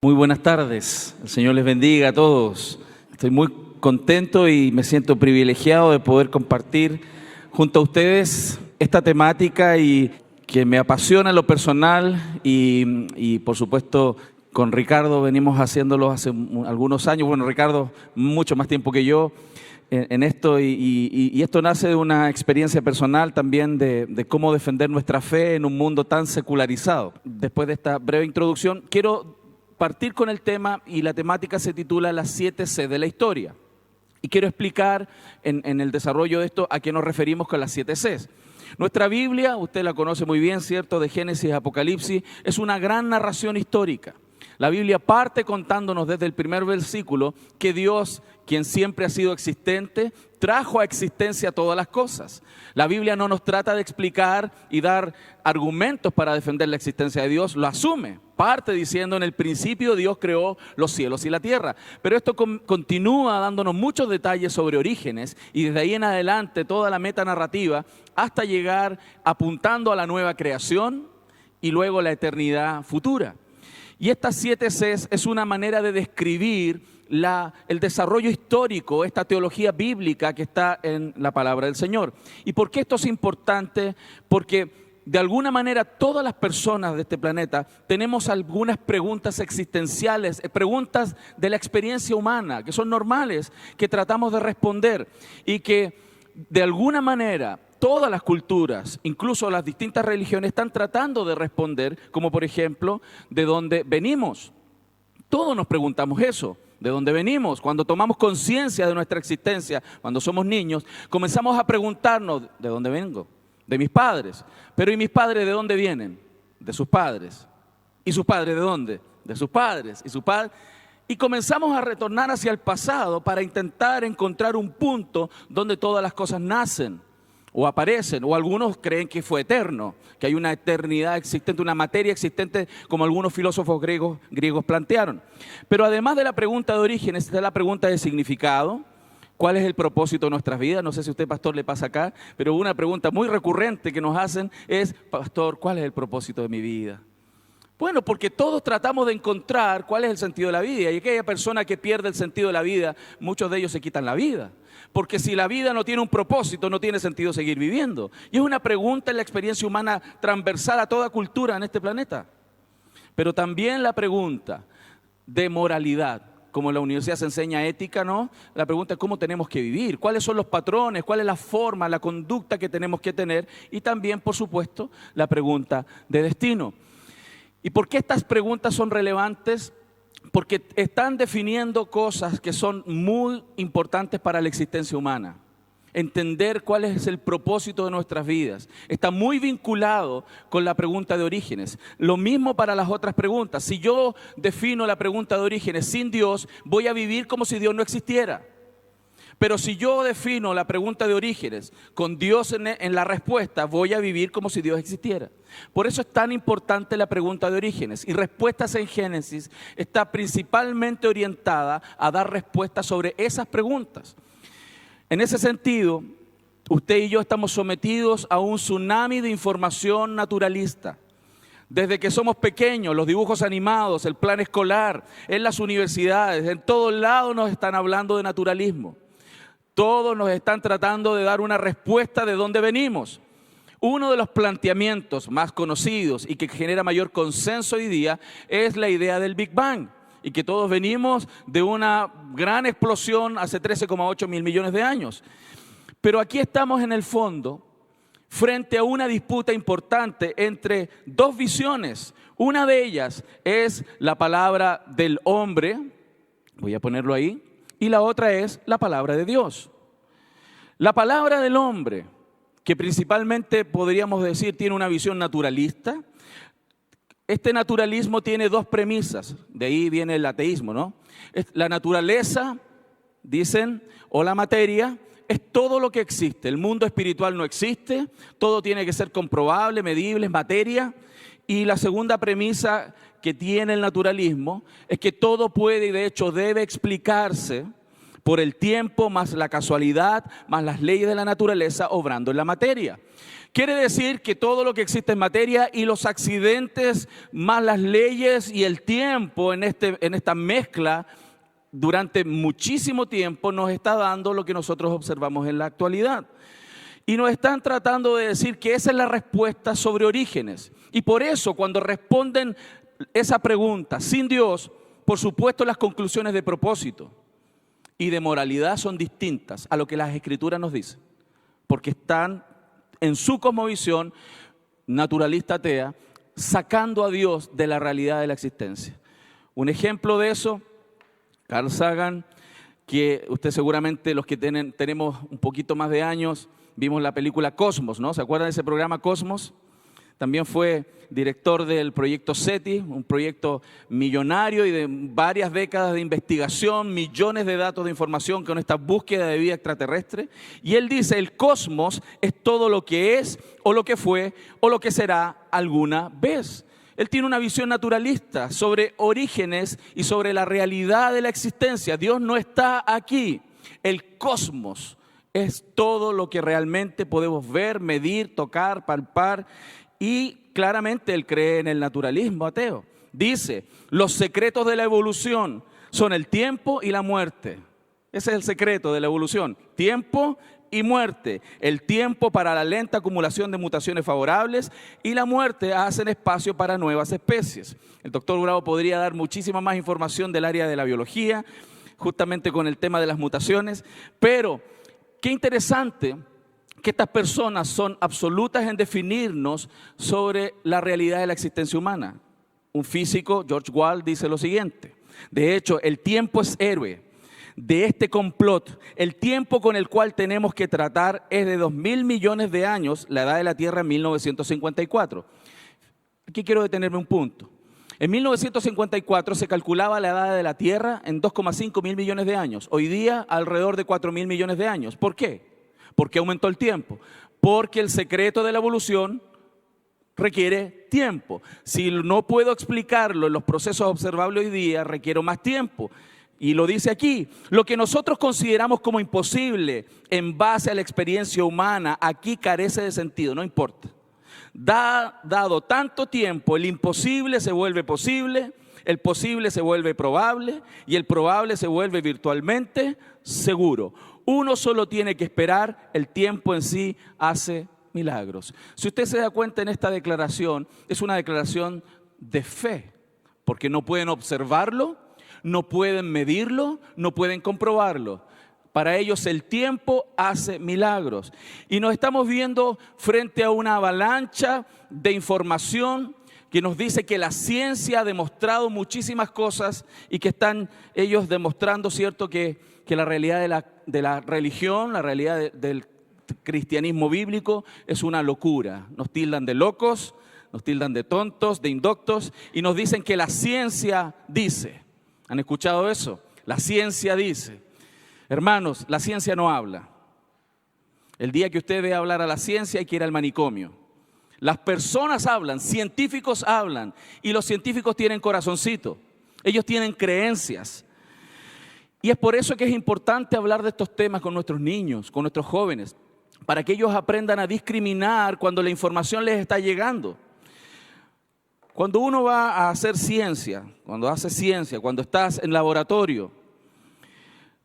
Muy buenas tardes, el Señor les bendiga a todos. Estoy muy contento y me siento privilegiado de poder compartir junto a ustedes esta temática y que me apasiona en lo personal y por supuesto con Ricardo venimos haciéndolo hace algunos años. Bueno, Ricardo mucho más tiempo que yo en esto y esto nace de una experiencia personal también de cómo defender nuestra fe en un mundo tan secularizado. Después de esta breve introducción, quiero partir con el tema y la temática se titula Las 7 C de la historia. Y quiero explicar en el desarrollo de esto a qué nos referimos con las 7 Cs. Nuestra Biblia, usted la conoce muy bien, ¿cierto? De Génesis a Apocalipsis, es una gran narración histórica. La Biblia parte contándonos desde el primer versículo que Dios, quien siempre ha sido existente, trajo a existencia todas las cosas. La Biblia no nos trata de explicar y dar argumentos para defender la existencia de Dios, lo asume. Parte diciendo en el principio Dios creó los cielos y la tierra. Pero esto continúa dándonos muchos detalles sobre orígenes y desde ahí en adelante toda la metanarrativa hasta llegar apuntando a la nueva creación y luego la eternidad futura. Y estas 7 Cs es una manera de describir el desarrollo histórico, esta teología bíblica que está en la palabra del Señor. ¿Y por qué esto es importante? Porque de alguna manera todas las personas de este planeta tenemos algunas preguntas existenciales, preguntas de la experiencia humana, que son normales, que tratamos de responder y que de alguna manera todas las culturas, incluso las distintas religiones, están tratando de responder, como por ejemplo, ¿de dónde venimos? Todos nos preguntamos eso, ¿de dónde venimos? Cuando tomamos conciencia de nuestra existencia, cuando somos niños, comenzamos a preguntarnos, ¿de dónde vengo? De mis padres. Pero ¿y mis padres de dónde vienen? De sus padres. ¿Y sus padres de dónde? De sus padres. ¿Y sus padres? Y comenzamos a retornar hacia el pasado para intentar encontrar un punto donde todas las cosas nacen o aparecen, o algunos creen que fue eterno, que hay una eternidad existente, una materia existente, como algunos filósofos griegos plantearon. Pero además de la pregunta de origen, está la pregunta de significado. ¿Cuál es el propósito de nuestras vidas? No sé si a usted, pastor, le pasa acá, pero una pregunta muy recurrente que nos hacen es, pastor, ¿cuál es el propósito de mi vida? Bueno, porque todos tratamos de encontrar cuál es el sentido de la vida. Y aquella persona que pierde el sentido de la vida, muchos de ellos se quitan la vida. Porque si la vida no tiene un propósito, no tiene sentido seguir viviendo. Y es una pregunta en la experiencia humana transversal a toda cultura en este planeta. Pero también la pregunta de moralidad. Como en la universidad se enseña ética, ¿no? La pregunta es cómo tenemos que vivir, cuáles son los patrones, cuál es la forma, la conducta que tenemos que tener. Y también, por supuesto, la pregunta de destino. ¿Y por qué estas preguntas son relevantes? Porque están definiendo cosas que son muy importantes para la existencia humana. Entender cuál es el propósito de nuestras vidas está muy vinculado con la pregunta de orígenes. Lo mismo para las otras preguntas. Si yo defino la pregunta de orígenes sin Dios, voy a vivir como si Dios no existiera. Pero si yo defino la pregunta de orígenes con Dios en la respuesta, voy a vivir como si Dios existiera. Por eso es tan importante la pregunta de orígenes. Y Respuestas en Génesis está principalmente orientada a dar respuestas sobre esas preguntas. En ese sentido, usted y yo estamos sometidos a un tsunami de información naturalista. Desde que somos pequeños, los dibujos animados, el plan escolar, en las universidades, en todos lados nos están hablando de naturalismo. Todos nos están tratando de dar una respuesta de dónde venimos. Uno de los planteamientos más conocidos y que genera mayor consenso hoy día es la idea del Big Bang. Y que todos venimos de una gran explosión hace 13,8 mil millones de años. Pero aquí estamos en el fondo frente a una disputa importante entre dos visiones. Una de ellas es la palabra del hombre, voy a ponerlo ahí, y la otra es la palabra de Dios. La palabra del hombre, que principalmente podríamos decir tiene una visión naturalista. Este naturalismo tiene dos premisas, de ahí viene el ateísmo, ¿no? La naturaleza, dicen, o la materia, es todo lo que existe. El mundo espiritual no existe, todo tiene que ser comprobable, medible, es materia. Y la segunda premisa que tiene el naturalismo es que todo puede y de hecho debe explicarse por el tiempo, más la casualidad, más las leyes de la naturaleza obrando en la materia. Quiere decir que todo lo que existe en materia y los accidentes, más las leyes y el tiempo en esta mezcla, durante muchísimo tiempo nos está dando lo que nosotros observamos en la actualidad. Y nos están tratando de decir que esa es la respuesta sobre Orígenes. Y por eso cuando responden esa pregunta sin Dios, por supuesto las conclusiones de propósito y de moralidad son distintas a lo que las Escrituras nos dicen. Porque están en su cosmovisión naturalista atea, sacando a Dios de la realidad de la existencia. Un ejemplo de eso, Carl Sagan, que usted seguramente, los que tenemos un poquito más de años, vimos la película Cosmos, ¿no? ¿Se acuerdan de ese programa Cosmos? También fue director del proyecto SETI, un proyecto millonario y de varias décadas de investigación, millones de datos de información con esta búsqueda de vida extraterrestre. Y él dice, el cosmos es todo lo que es, o lo que fue, o lo que será alguna vez. Él tiene una visión naturalista sobre orígenes y sobre la realidad de la existencia. Dios no está aquí. El cosmos es todo lo que realmente podemos ver, medir, tocar, palpar. Y claramente él cree en el naturalismo ateo. Dice, los secretos de la evolución son el tiempo y la muerte. Ese es el secreto de la evolución, tiempo y muerte. El tiempo para la lenta acumulación de mutaciones favorables y la muerte hacen espacio para nuevas especies. El doctor Bravo podría dar muchísima más información del área de la biología, justamente con el tema de las mutaciones, pero qué interesante que estas personas son absolutas en definirnos sobre la realidad de la existencia humana. Un físico, George Wald, dice lo siguiente: de hecho, el tiempo es héroe de este complot. El tiempo con el cual tenemos que tratar es de 2.000 millones de años, la edad de la Tierra en 1954. Aquí quiero detenerme un punto. En 1954 se calculaba la edad de la Tierra en 2,5 mil millones de años. Hoy día alrededor de 4.000 millones de años. ¿Por qué? ¿Por qué aumentó el tiempo? Porque el secreto de la evolución requiere tiempo. Si no puedo explicarlo en los procesos observables hoy día, requiero más tiempo. Y lo dice aquí, lo que nosotros consideramos como imposible en base a la experiencia humana, aquí carece de sentido, no importa. Dado tanto tiempo, el imposible se vuelve posible, el posible se vuelve probable y el probable se vuelve virtualmente seguro. Uno solo tiene que esperar, el tiempo en sí hace milagros. Si usted se da cuenta en esta declaración, es una declaración de fe, porque no pueden observarlo, no pueden medirlo, no pueden comprobarlo. Para ellos el tiempo hace milagros. Y nos estamos viendo frente a una avalancha de información que nos dice que la ciencia ha demostrado muchísimas cosas y que están ellos demostrando, ¿cierto?, que la realidad de la religión, la realidad del cristianismo bíblico es una locura. Nos tildan de locos, nos tildan de tontos, de indoctos y nos dicen que la ciencia dice. ¿Han escuchado eso? La ciencia dice. Hermanos, la ciencia no habla. El día que usted ve hablar a la ciencia hay que ir al manicomio. Las personas hablan, científicos hablan y los científicos tienen corazoncito. Ellos tienen creencias. Y es por eso que es importante hablar de estos temas con nuestros niños, con nuestros jóvenes, para que ellos aprendan a discriminar cuando la información les está llegando. Cuando uno va a hacer ciencia, cuando hace ciencia, cuando estás en laboratorio,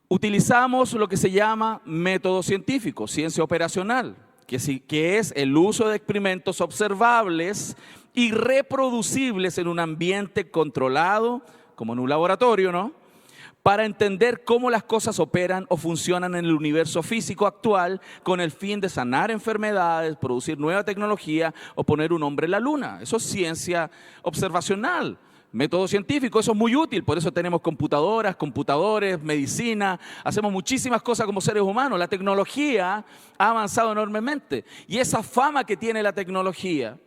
utilizamos lo que se llama método científico, ciencia operacional, que es el uso de experimentos observables y reproducibles en un ambiente controlado, como en un laboratorio, ¿no?, para entender cómo las cosas operan o funcionan en el universo físico actual con el fin de sanar enfermedades, producir nueva tecnología o poner un hombre en la luna. Eso es ciencia observacional, método científico, eso es muy útil, por eso tenemos computadoras, computadores, medicina, hacemos muchísimas cosas como seres humanos. La tecnología ha avanzado enormemente y esa fama que tiene la tecnología,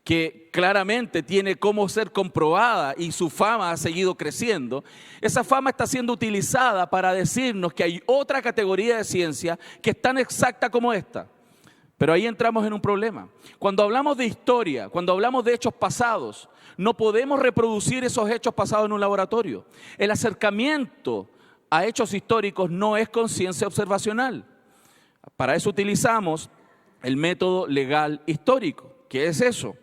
que claramente tiene cómo ser comprobada y su fama ha seguido creciendo, esa fama está siendo utilizada para decirnos que hay otra categoría de ciencia que es tan exacta como esta. Pero ahí entramos en un problema. Cuando hablamos de historia, cuando hablamos de hechos pasados, no podemos reproducir esos hechos pasados en un laboratorio. El acercamiento a hechos históricos no es con ciencia observacional. Para eso utilizamos el método legal histórico. ¿Qué es eso?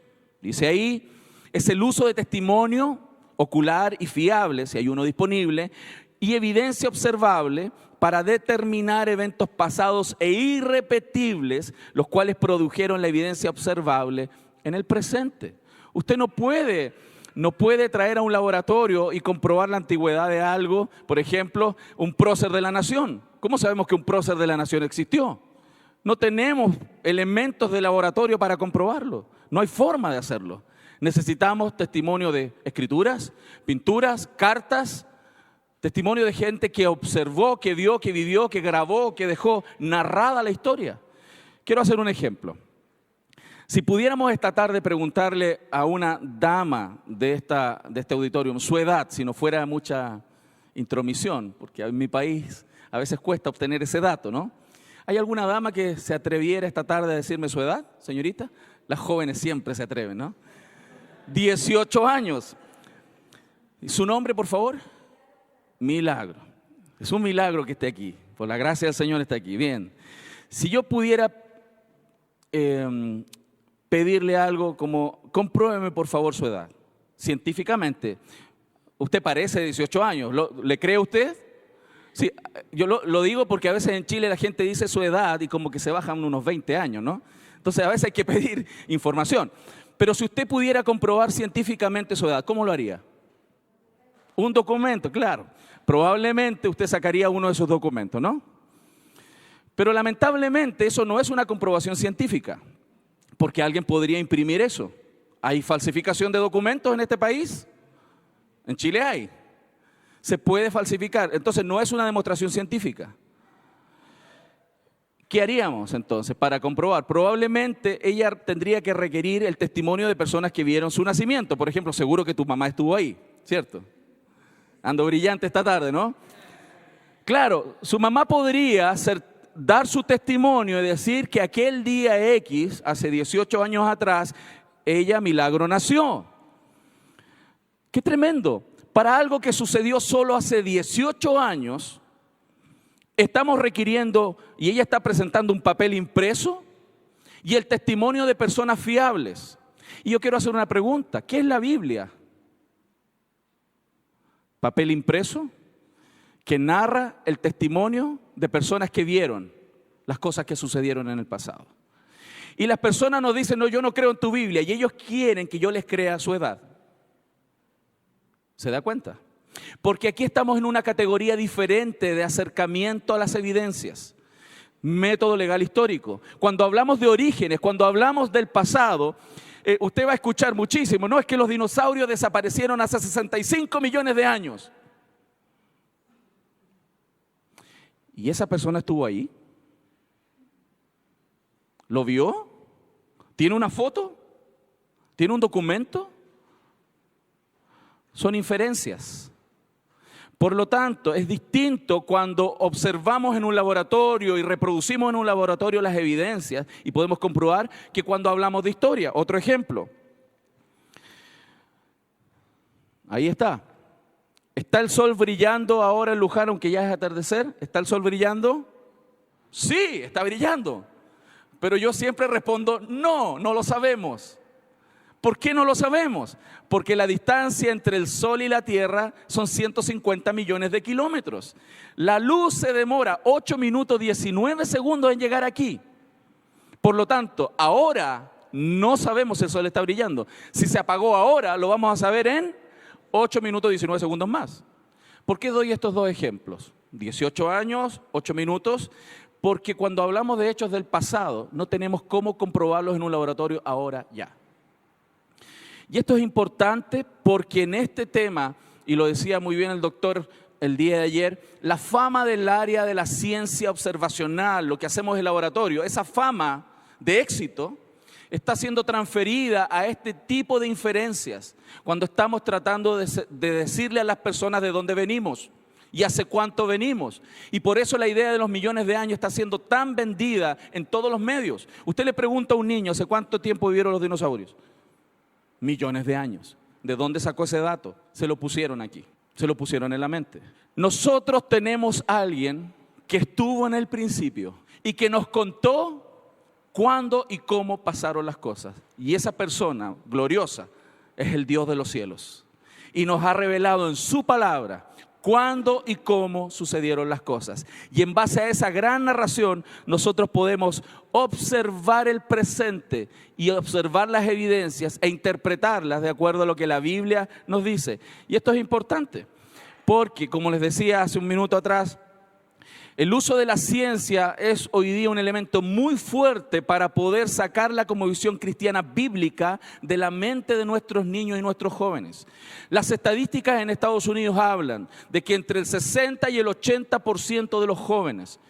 Dice ahí, es el uso de testimonio ocular y fiable, si hay uno disponible, y evidencia observable para determinar eventos pasados e irrepetibles, los cuales produjeron la evidencia observable en el presente. Usted no puede traer a un laboratorio y comprobar la antigüedad de algo, por ejemplo, un prócer de la nación. ¿Cómo sabemos que un prócer de la nación existió? No tenemos elementos de laboratorio para comprobarlo. No hay forma de hacerlo. Necesitamos testimonio de escrituras, pinturas, cartas, testimonio de gente que observó, que vio, que vivió, que grabó, que dejó narrada la historia. Quiero hacer un ejemplo. Si pudiéramos esta tarde preguntarle a una dama de este auditorium su edad, si no fuera mucha intromisión, porque en mi país a veces cuesta obtener ese dato, ¿no? ¿Hay alguna dama que se atreviera esta tarde a decirme su edad, señorita? Las jóvenes siempre se atreven, ¿no? 18 años. ¿Y su nombre, por favor? Milagro. Es un milagro que esté aquí. Por la gracia del Señor está aquí. Bien. Si yo pudiera pedirle algo como, compruébeme por favor su edad, científicamente. Usted parece de 18 años. ¿Le cree usted? Sí, yo lo digo porque a veces en Chile la gente dice su edad y como que se bajan unos 20 años, ¿no? Entonces a veces hay que pedir información. Pero si usted pudiera comprobar científicamente su edad, ¿cómo lo haría? Un documento, claro. Probablemente usted sacaría uno de esos documentos, ¿no? Pero lamentablemente eso no es una comprobación científica, porque alguien podría imprimir eso. ¿Hay falsificación de documentos en este país? En Chile hay. Se puede falsificar. Entonces no es una demostración científica. ¿Qué haríamos entonces para comprobar? Probablemente ella tendría que requerir el testimonio de personas que vieron su nacimiento. Por ejemplo, seguro que tu mamá estuvo ahí, ¿cierto? Ando brillante esta tarde, ¿no? Claro, su mamá podría dar su testimonio y decir que aquel día X, hace 18 años atrás, ella, Milagro, nació. ¡Qué tremendo! Para algo que sucedió solo hace 18 años, estamos requiriendo, y ella está presentando un papel impreso y el testimonio de personas fiables. Y yo quiero hacer una pregunta, ¿qué es la Biblia? Papel impreso que narra el testimonio de personas que vieron las cosas que sucedieron en el pasado. Y las personas nos dicen, no, yo no creo en tu Biblia, y ellos quieren que yo les crea a su edad. ¿Se da cuenta? Porque aquí estamos en una categoría diferente de acercamiento a las evidencias. Método legal histórico. Cuando hablamos de orígenes, cuando hablamos del pasado, usted va a escuchar muchísimo, no es que los dinosaurios desaparecieron hace 65 millones de años. ¿Y esa persona estuvo ahí? ¿Lo vio? ¿Tiene una foto? ¿Tiene un documento? Son inferencias. Por lo tanto, es distinto cuando observamos en un laboratorio y reproducimos en un laboratorio las evidencias y podemos comprobar que cuando hablamos de historia. Otro ejemplo. Ahí está. ¿Está el sol brillando ahora en Luján, aunque ya es atardecer? ¿Está el sol brillando? Sí, está brillando. Pero yo siempre respondo, no, no lo sabemos. ¿Por qué no lo sabemos? Porque la distancia entre el Sol y la Tierra son 150 millones de kilómetros. La luz se demora 8 minutos 19 segundos en llegar aquí. Por lo tanto, ahora no sabemos si el Sol está brillando. Si se apagó ahora, lo vamos a saber en 8 minutos 19 segundos más. ¿Por qué doy estos dos ejemplos? 18 años, 8 minutos. Porque cuando hablamos de hechos del pasado, no tenemos cómo comprobarlos en un laboratorio ahora ya. Y esto es importante porque en este tema, y lo decía muy bien el doctor el día de ayer, la fama del área de la ciencia observacional, lo que hacemos en el laboratorio, esa fama de éxito está siendo transferida a este tipo de inferencias cuando estamos tratando de decirle a las personas de dónde venimos y hace cuánto venimos. Y por eso la idea de los millones de años está siendo tan vendida en todos los medios. Usted le pregunta a un niño, ¿hace cuánto tiempo vivieron los dinosaurios? Millones de años. ¿De dónde sacó ese dato? Se lo pusieron aquí. Se lo pusieron en la mente. Nosotros tenemos a alguien que estuvo en el principio y que nos contó cuándo y cómo pasaron las cosas. Y esa persona gloriosa es el Dios de los cielos. Y nos ha revelado en su palabra cuándo y cómo sucedieron las cosas. Y en base a esa gran narración, nosotros podemos observar el presente y observar las evidencias e interpretarlas de acuerdo a lo que la Biblia nos dice. Y esto es importante, porque como les decía hace un minuto atrás, el uso de la ciencia es hoy día un elemento muy fuerte para poder sacar la cosmovisión cristiana bíblica de la mente de nuestros niños y nuestros jóvenes. Las estadísticas en Estados Unidos hablan de que entre el 60 y el 80% de los jóvenes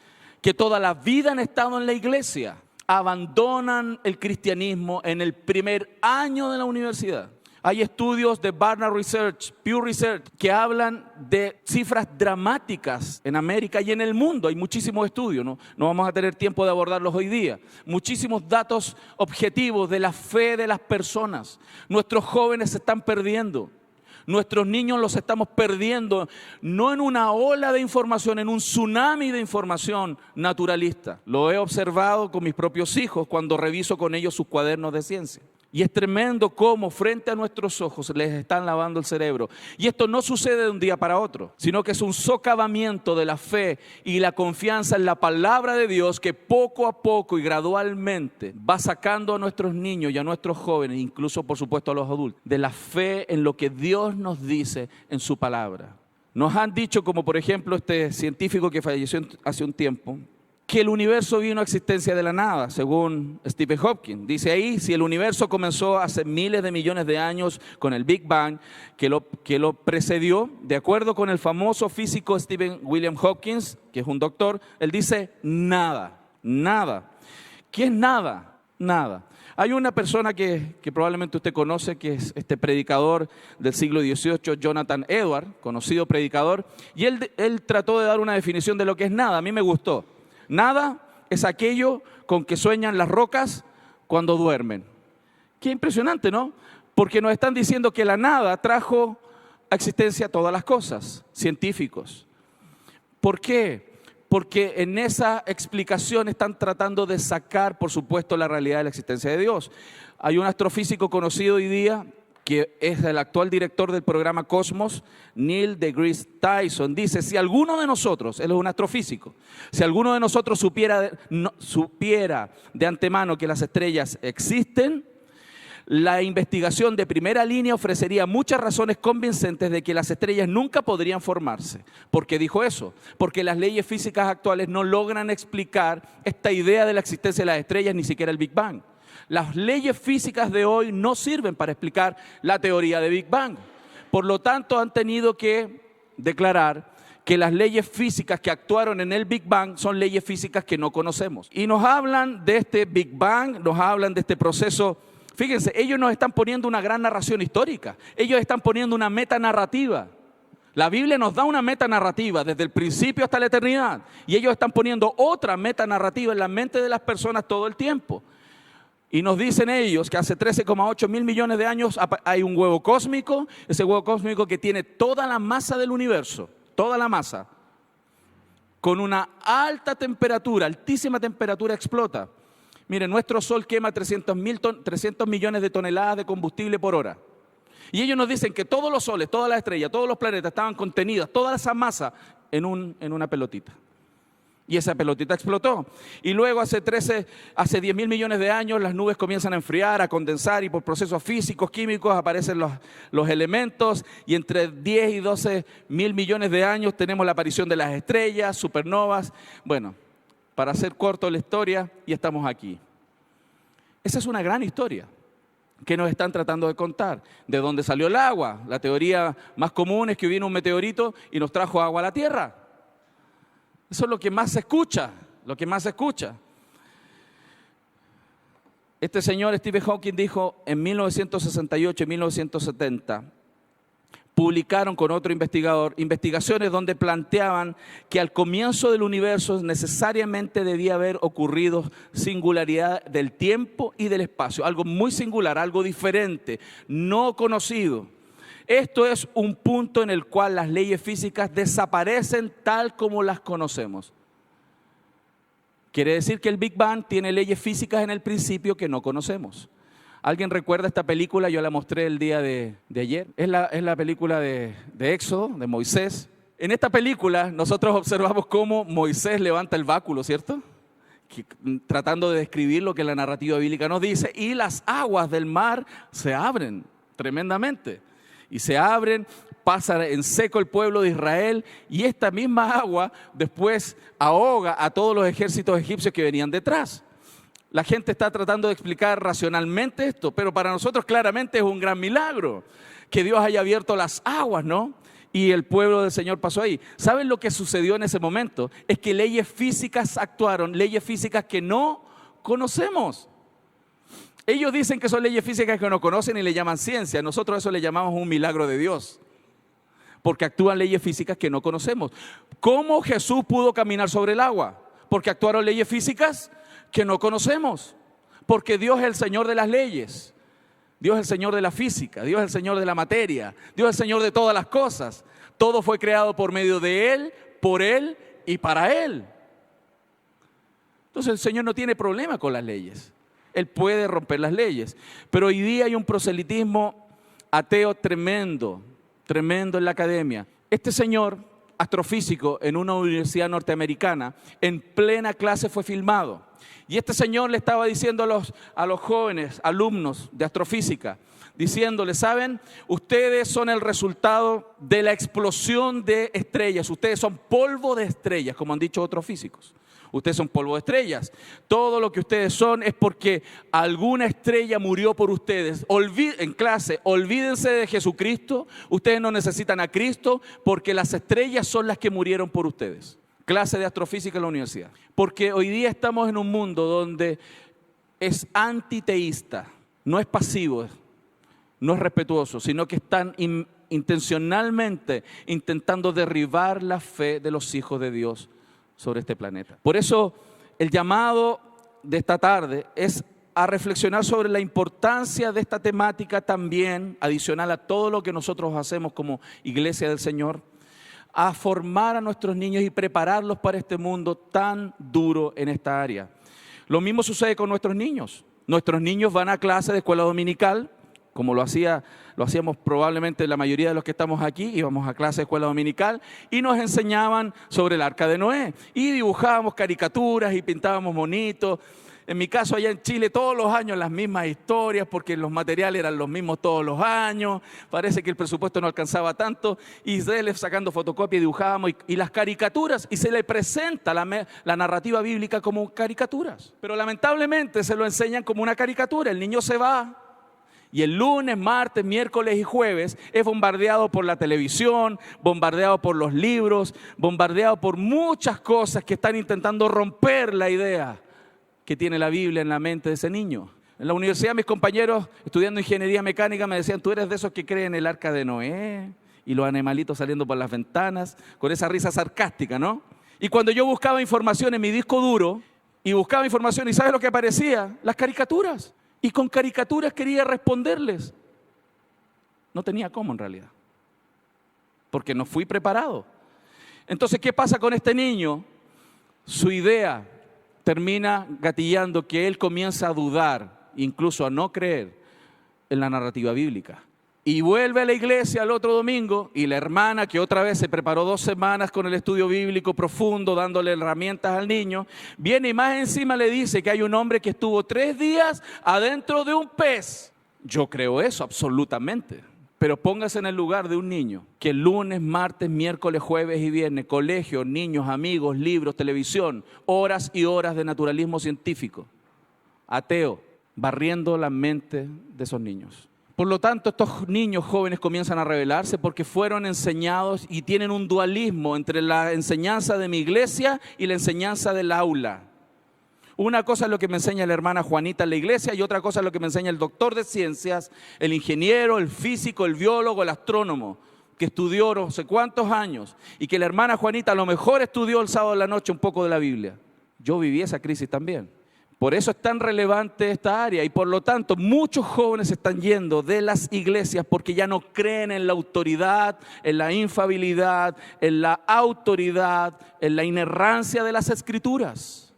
que toda la vida han estado en la iglesia abandonan el cristianismo en el primer año de la universidad. Hay estudios de Barna Research, Pew Research, que hablan de cifras dramáticas en América y en el mundo. Hay muchísimos estudios, no vamos a tener tiempo de abordarlos hoy día. Muchísimos datos objetivos de la fe de las personas. Nuestros jóvenes se están perdiendo. Nuestros niños los estamos perdiendo, no en una ola de información, en un tsunami de información naturalista. Lo he observado con mis propios hijos cuando reviso con ellos sus cuadernos de ciencia. Y es tremendo cómo frente a nuestros ojos les están lavando el cerebro. Y esto no sucede de un día para otro, sino que es un socavamiento de la fe y la confianza en la palabra de Dios que poco a poco y gradualmente va sacando a nuestros niños y a nuestros jóvenes, incluso por supuesto a los adultos, de la fe en lo que Dios nos dice en su palabra. Nos han dicho, como por ejemplo este científico que falleció hace un tiempo, que el universo vino a existencia de la nada, según Stephen Hawking. Dice ahí, si el universo comenzó hace miles de millones de años con el Big Bang, que lo precedió, de acuerdo con el famoso físico Stephen William Hawking, que es un doctor, él dice nada. ¿Qué es nada? Nada. Hay una persona que probablemente usted conoce, que es este predicador del siglo XVIII, Jonathan Edwards, conocido predicador, y él trató de dar una definición de lo que es nada. A mí me gustó. Nada es aquello con que sueñan las rocas cuando duermen. Qué impresionante, ¿no? Porque nos están diciendo que la nada trajo a existencia todas las cosas, científicos. ¿Por qué? Porque en esa explicación están tratando de sacar, por supuesto, la realidad de la existencia de Dios. Hay un astrofísico conocido hoy día, que es el actual director del programa Cosmos, Neil deGrasse Tyson, dice, si alguno de nosotros, él es un astrofísico, si alguno de nosotros supiera de antemano que las estrellas existen, la investigación de primera línea ofrecería muchas razones convincentes de que las estrellas nunca podrían formarse. ¿Por qué dijo eso? Porque las leyes físicas actuales no logran explicar esta idea de la existencia de las estrellas, ni siquiera el Big Bang. Las leyes físicas de hoy no sirven para explicar la teoría de Big Bang. Por lo tanto, han tenido que declarar que las leyes físicas que actuaron en el Big Bang son leyes físicas que no conocemos. Y nos hablan de este Big Bang, nos hablan de este proceso. Fíjense, ellos nos están poniendo una gran narración histórica. Ellos están poniendo una metanarrativa. La Biblia nos da una metanarrativa desde el principio hasta la eternidad. Y ellos están poniendo otra metanarrativa en la mente de las personas todo el tiempo. Y nos dicen ellos que hace 13,8 mil millones de años hay un huevo cósmico, ese huevo cósmico que tiene toda la masa del universo, toda la masa, con una alta temperatura, altísima temperatura explota. Miren, nuestro Sol quema 300 millones de toneladas de combustible por hora. Y ellos nos dicen que todos los soles, todas las estrellas, todos los planetas estaban contenidas, toda esa masa en una pelotita. Y esa pelotita explotó. Y luego hace 10 mil millones de años las nubes comienzan a enfriar, a condensar y por procesos físicos, químicos aparecen los elementos. Y entre 10 y 12 mil millones de años tenemos la aparición de las estrellas, supernovas. Bueno, para hacer corto la historia, y estamos aquí. Esa es una gran historia que nos están tratando de contar. ¿De dónde salió el agua? La teoría más común es que vino un meteorito y nos trajo agua a la Tierra. Eso es lo que más se escucha, Este señor Stephen Hawking dijo en 1968 y 1970, publicaron con otro investigador investigaciones donde planteaban que al comienzo del universo necesariamente debía haber ocurrido singularidad del tiempo y del espacio, algo muy singular, algo diferente, no conocido. Esto es un punto en el cual las leyes físicas desaparecen tal como las conocemos. Quiere decir que el Big Bang tiene leyes físicas en el principio que no conocemos. ¿Alguien recuerda esta película? Yo la mostré el día de ayer. Es la película de Éxodo, de Moisés. En esta película nosotros observamos cómo Moisés levanta el báculo, ¿cierto? Tratando de describir lo que la narrativa bíblica nos dice. Y las aguas del mar se abren tremendamente. Y se abren, pasa en seco el pueblo de Israel y esta misma agua después ahoga a todos los ejércitos egipcios que venían detrás. La gente está tratando de explicar racionalmente esto, pero para nosotros claramente es un gran milagro que Dios haya abierto las aguas, ¿no? Y el pueblo del Señor pasó ahí. ¿Saben lo que sucedió en ese momento? Es que leyes físicas actuaron, leyes físicas que no conocemos. Ellos dicen que son leyes físicas que no conocen y le llaman ciencia. Nosotros eso le llamamos un milagro de Dios. Porque actúan leyes físicas que no conocemos. ¿Cómo Jesús pudo caminar sobre el agua? Porque actuaron leyes físicas que no conocemos. Porque Dios es el Señor de las leyes. Dios es el Señor de la física. Dios es el Señor de la materia. Dios es el Señor de todas las cosas. Todo fue creado por medio de Él, por Él y para Él. Entonces el Señor no tiene problema con las leyes. Él puede romper las leyes. Pero hoy día hay un proselitismo ateo tremendo en la academia. Este señor, astrofísico en una universidad norteamericana, en plena clase fue filmado. Y este señor le estaba diciendo a los jóvenes alumnos de astrofísica, diciéndole, ¿saben? Ustedes son el resultado de la explosión de estrellas. Ustedes son polvo de estrellas, como han dicho otros físicos. Ustedes son polvo de estrellas. Todo lo que ustedes son es porque alguna estrella murió por ustedes. En clase, olvídense de Jesucristo. Ustedes no necesitan a Cristo porque las estrellas son las que murieron por ustedes. Clase de astrofísica en la universidad. Porque hoy día estamos en un mundo donde es antiteísta, no es pasivo, no es respetuoso, sino que están intencionalmente intentando derribar la fe de los hijos de Dios sobre este planeta. Por eso el llamado de esta tarde es a reflexionar sobre la importancia de esta temática también, adicional a todo lo que nosotros hacemos como Iglesia del Señor, a formar a nuestros niños y prepararlos para este mundo tan duro en esta área. Lo mismo sucede con nuestros niños. Nuestros niños van a clase de escuela dominical, como lo hacíamos probablemente la mayoría de los que estamos aquí, íbamos a clase de escuela dominical y nos enseñaban sobre el arca de Noé y dibujábamos caricaturas y pintábamos monitos. En mi caso allá en Chile todos los años las mismas historias porque los materiales eran los mismos todos los años, parece que el presupuesto no alcanzaba tanto y sacando fotocopia dibujábamos y las caricaturas y se le presenta la narrativa bíblica como caricaturas, pero lamentablemente se lo enseñan como una caricatura. El niño se va y el lunes, martes, miércoles y jueves es bombardeado por la televisión, bombardeado por los libros, bombardeado por muchas cosas que están intentando romper la idea que tiene la Biblia en la mente de ese niño. En la universidad mis compañeros estudiando ingeniería mecánica me decían, tú eres de esos que creen en el arca de Noé y los animalitos saliendo por las ventanas, con esa risa sarcástica, ¿no? Y cuando yo buscaba información en mi disco duro y buscaba información y ¿sabes lo que aparecía? Las caricaturas. Y con caricaturas quería responderles. No tenía cómo en realidad, porque no fui preparado. Entonces, ¿qué pasa con este niño? Su idea termina gatillando que él comienza a dudar, incluso a no creer en la narrativa bíblica. Y vuelve a la iglesia el otro domingo y la hermana, que otra vez se preparó 2 semanas con el estudio bíblico profundo, dándole herramientas al niño, viene y más encima le dice que hay un hombre que estuvo 3 días adentro de un pez. Yo creo eso absolutamente. Pero póngase en el lugar de un niño que lunes, martes, miércoles, jueves y viernes, colegio, niños, amigos, libros, televisión, horas y horas de naturalismo científico, ateo, barriendo la mente de esos niños. Por lo tanto, estos niños jóvenes comienzan a rebelarse porque fueron enseñados y tienen un dualismo entre la enseñanza de mi iglesia y la enseñanza del aula. Una cosa es lo que me enseña la hermana Juanita en la iglesia y otra cosa es lo que me enseña el doctor de ciencias, el ingeniero, el físico, el biólogo, el astrónomo, que estudió no sé cuántos años y que la hermana Juanita a lo mejor estudió el sábado de la noche un poco de la Biblia. Yo viví esa crisis también. Por eso es tan relevante esta área y por lo tanto muchos jóvenes están yendo de las iglesias porque ya no creen en la autoridad, en la infalibilidad, en la autoridad, en la inerrancia de las Escrituras.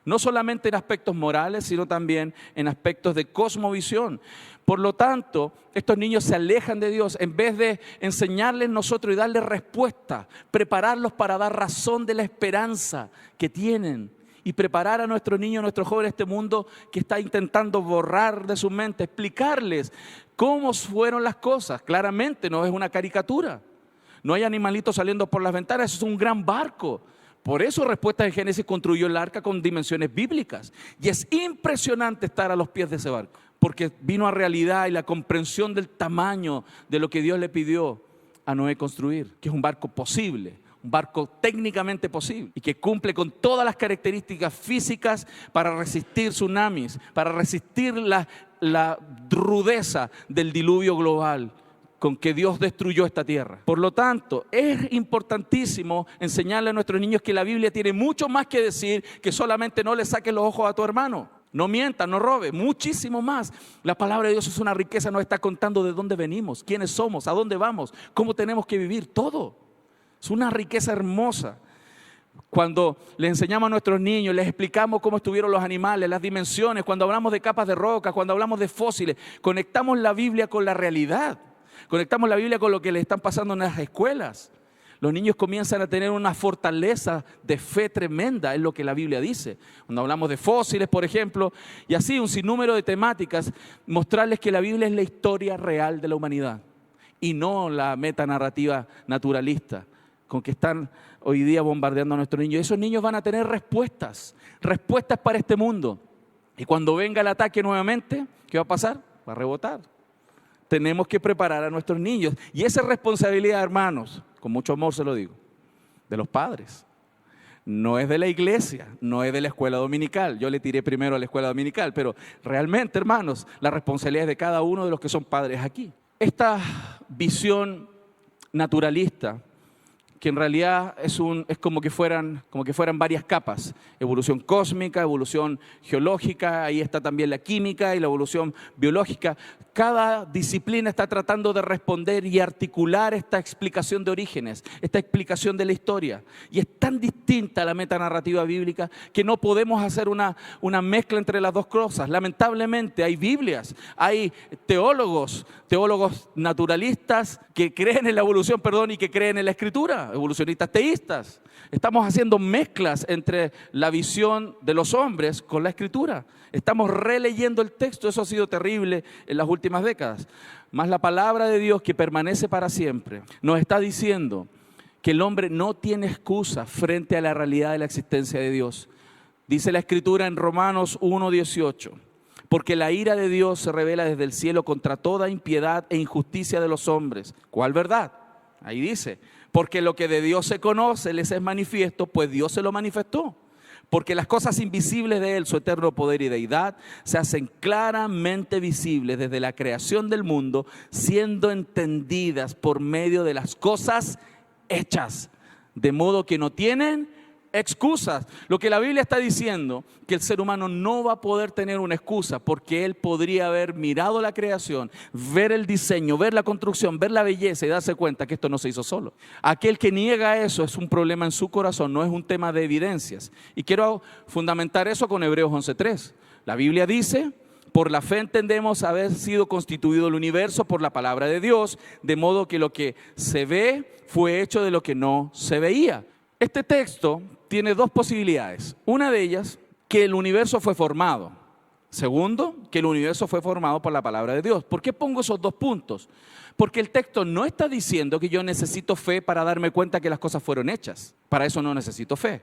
No solamente en aspectos morales, sino también en aspectos de cosmovisión. Por lo tanto, estos niños se alejan de Dios en vez de enseñarles nosotros y darles respuesta, prepararlos para dar razón de la esperanza que tienen y preparar a nuestros niños, a nuestros jóvenes, este mundo que está intentando borrar de su mente, explicarles cómo fueron las cosas. Claramente no es una caricatura, no hay animalitos saliendo por las ventanas, eso es un gran barco. Por eso Respuestas en Génesis construyó el arca con dimensiones bíblicas. Y es impresionante estar a los pies de ese barco, porque vino a realidad y la comprensión del tamaño de lo que Dios le pidió a Noé construir, que es un barco posible, un barco técnicamente posible y que cumple con todas las características físicas para resistir tsunamis, para resistir la rudeza del diluvio global con que Dios destruyó esta tierra. Por lo tanto, es importantísimo enseñarle a nuestros niños que la Biblia tiene mucho más que decir que solamente no le saques los ojos a tu hermano, no mientas, no robes, muchísimo más. La palabra de Dios es una riqueza, nos está contando de dónde venimos, quiénes somos, a dónde vamos, cómo tenemos que vivir, todo. Es una riqueza hermosa. Cuando le enseñamos a nuestros niños, les explicamos cómo estuvieron los animales, las dimensiones, cuando hablamos de capas de roca, cuando hablamos de fósiles, conectamos la Biblia con la realidad. Conectamos la Biblia con lo que le están pasando en las escuelas. Los niños comienzan a tener una fortaleza de fe tremenda, es lo que la Biblia dice. Cuando hablamos de fósiles, por ejemplo, y así un sinnúmero de temáticas, mostrarles que la Biblia es la historia real de la humanidad y no la metanarrativa naturalista con que están hoy día bombardeando a nuestros niños. Esos niños van a tener respuestas para este mundo. Y cuando venga el ataque nuevamente, ¿qué va a pasar? Va a rebotar. Tenemos que preparar a nuestros niños. Y esa es responsabilidad, hermanos, con mucho amor se lo digo, de los padres. No es de la iglesia, no es de la escuela dominical. Yo le tiré primero a la escuela dominical, pero realmente, hermanos, la responsabilidad es de cada uno de los que son padres aquí. Esta visión naturalista, que en realidad es como que fueran varias capas: evolución cósmica, evolución geológica, ahí está también la química y la evolución biológica. Cada disciplina está tratando de responder y articular esta explicación de orígenes, esta explicación de la historia. Y es tan distinta a la metanarrativa bíblica que no podemos hacer una mezcla entre las dos cosas. Lamentablemente hay Biblias, hay teólogos naturalistas que creen en la evolución, y que creen en la Escritura, evolucionistas teístas. Estamos haciendo mezclas entre la visión de los hombres con la Escritura. Estamos releyendo el texto, eso ha sido terrible en las últimas décadas. Mas la palabra de Dios, que permanece para siempre, nos está diciendo que el hombre no tiene excusa frente a la realidad de la existencia de Dios. Dice la Escritura en Romanos 1:18. Porque la ira de Dios se revela desde el cielo contra toda impiedad e injusticia de los hombres. ¿Cuál verdad? Ahí dice, porque lo que de Dios se conoce les es manifiesto, pues Dios se lo manifestó. Porque las cosas invisibles de Él, su eterno poder y deidad, se hacen claramente visibles desde la creación del mundo, siendo entendidas por medio de las cosas hechas, de modo que no tienen excusas. Lo que la Biblia está diciendo, que el ser humano no va a poder tener una excusa, porque él podría haber mirado la creación, ver el diseño, ver la construcción, ver la belleza y darse cuenta que esto no se hizo solo. Aquel que niega eso es un problema en su corazón, no es un tema de evidencias. Y quiero fundamentar eso con Hebreos 11:3. La Biblia dice: por la fe entendemos haber sido constituido el universo por la palabra de Dios, de modo que lo que se ve fue hecho de lo que no se veía. Este texto tiene dos posibilidades. Una de ellas, que el universo fue formado. Segundo, que el universo fue formado por la palabra de Dios. ¿Por qué pongo esos dos puntos? Porque el texto no está diciendo que yo necesito fe para darme cuenta que las cosas fueron hechas. Para eso no necesito fe.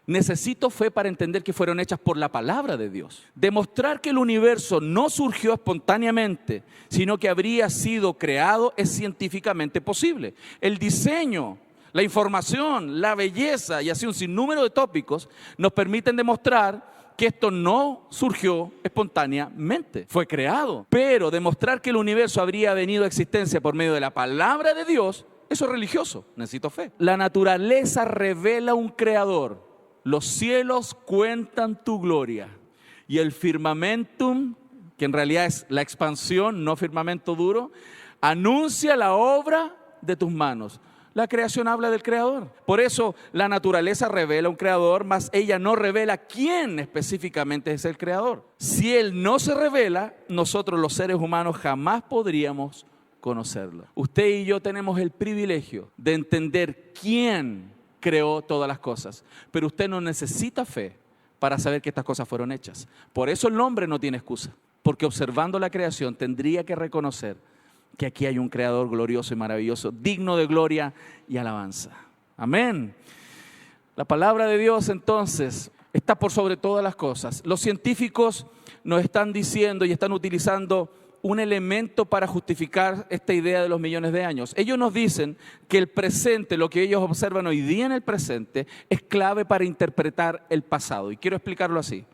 Necesito fe para entender que fueron hechas por la palabra de Dios. Demostrar que el universo no surgió espontáneamente, sino que habría sido creado, es científicamente posible. El diseño, la información, la belleza y así un sinnúmero de tópicos nos permiten demostrar que esto no surgió espontáneamente, fue creado. Pero demostrar que el universo habría venido a existencia por medio de la palabra de Dios, eso es religioso, necesito fe. La naturaleza revela un creador, los cielos cuentan tu gloria. y el firmamentum, que en realidad es la expansión, no firmamento duro, anuncia la obra de tus manos. La creación habla del Creador. Por eso la naturaleza revela un Creador, mas ella no revela quién específicamente es el Creador. Si Él no se revela, nosotros los seres humanos jamás podríamos conocerlo. Usted y yo tenemos el privilegio de entender quién creó todas las cosas, pero usted no necesita fe para saber que estas cosas fueron hechas. Por eso el hombre no tiene excusa, porque observando la creación tendría que reconocer que aquí hay un Creador glorioso y maravilloso, digno de gloria y alabanza. Amén. La palabra de Dios entonces está por sobre todas las cosas. Los científicos nos están diciendo y están utilizando un elemento para justificar esta idea de los millones de años. Ellos nos dicen que el presente, lo que ellos observan hoy día en el presente, es clave para interpretar el pasado. Y quiero explicarlo así.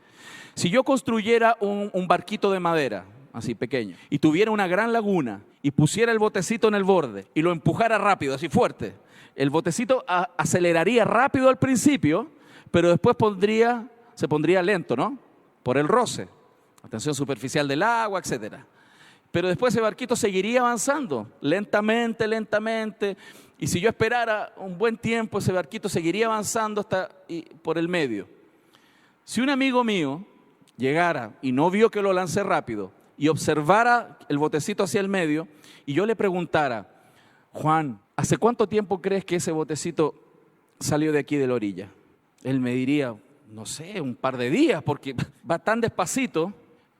Si yo construyera un barquito de madera, así pequeño, y tuviera una gran laguna y pusiera el botecito en el borde y lo empujara rápido, así fuerte, el botecito aceleraría rápido al principio, pero después se pondría lento, ¿no? Por el roce, la tensión superficial del agua, etcétera. Pero después ese barquito seguiría avanzando, lentamente, y si yo esperara un buen tiempo, ese barquito seguiría avanzando por el medio. Si un amigo mío llegara y no vio que lo lancé rápido y observara el botecito hacia el medio, y yo le preguntara, Juan, ¿hace cuánto tiempo crees que ese botecito salió de aquí de la orilla? Él me diría, no sé, un par de días, porque va tan despacito.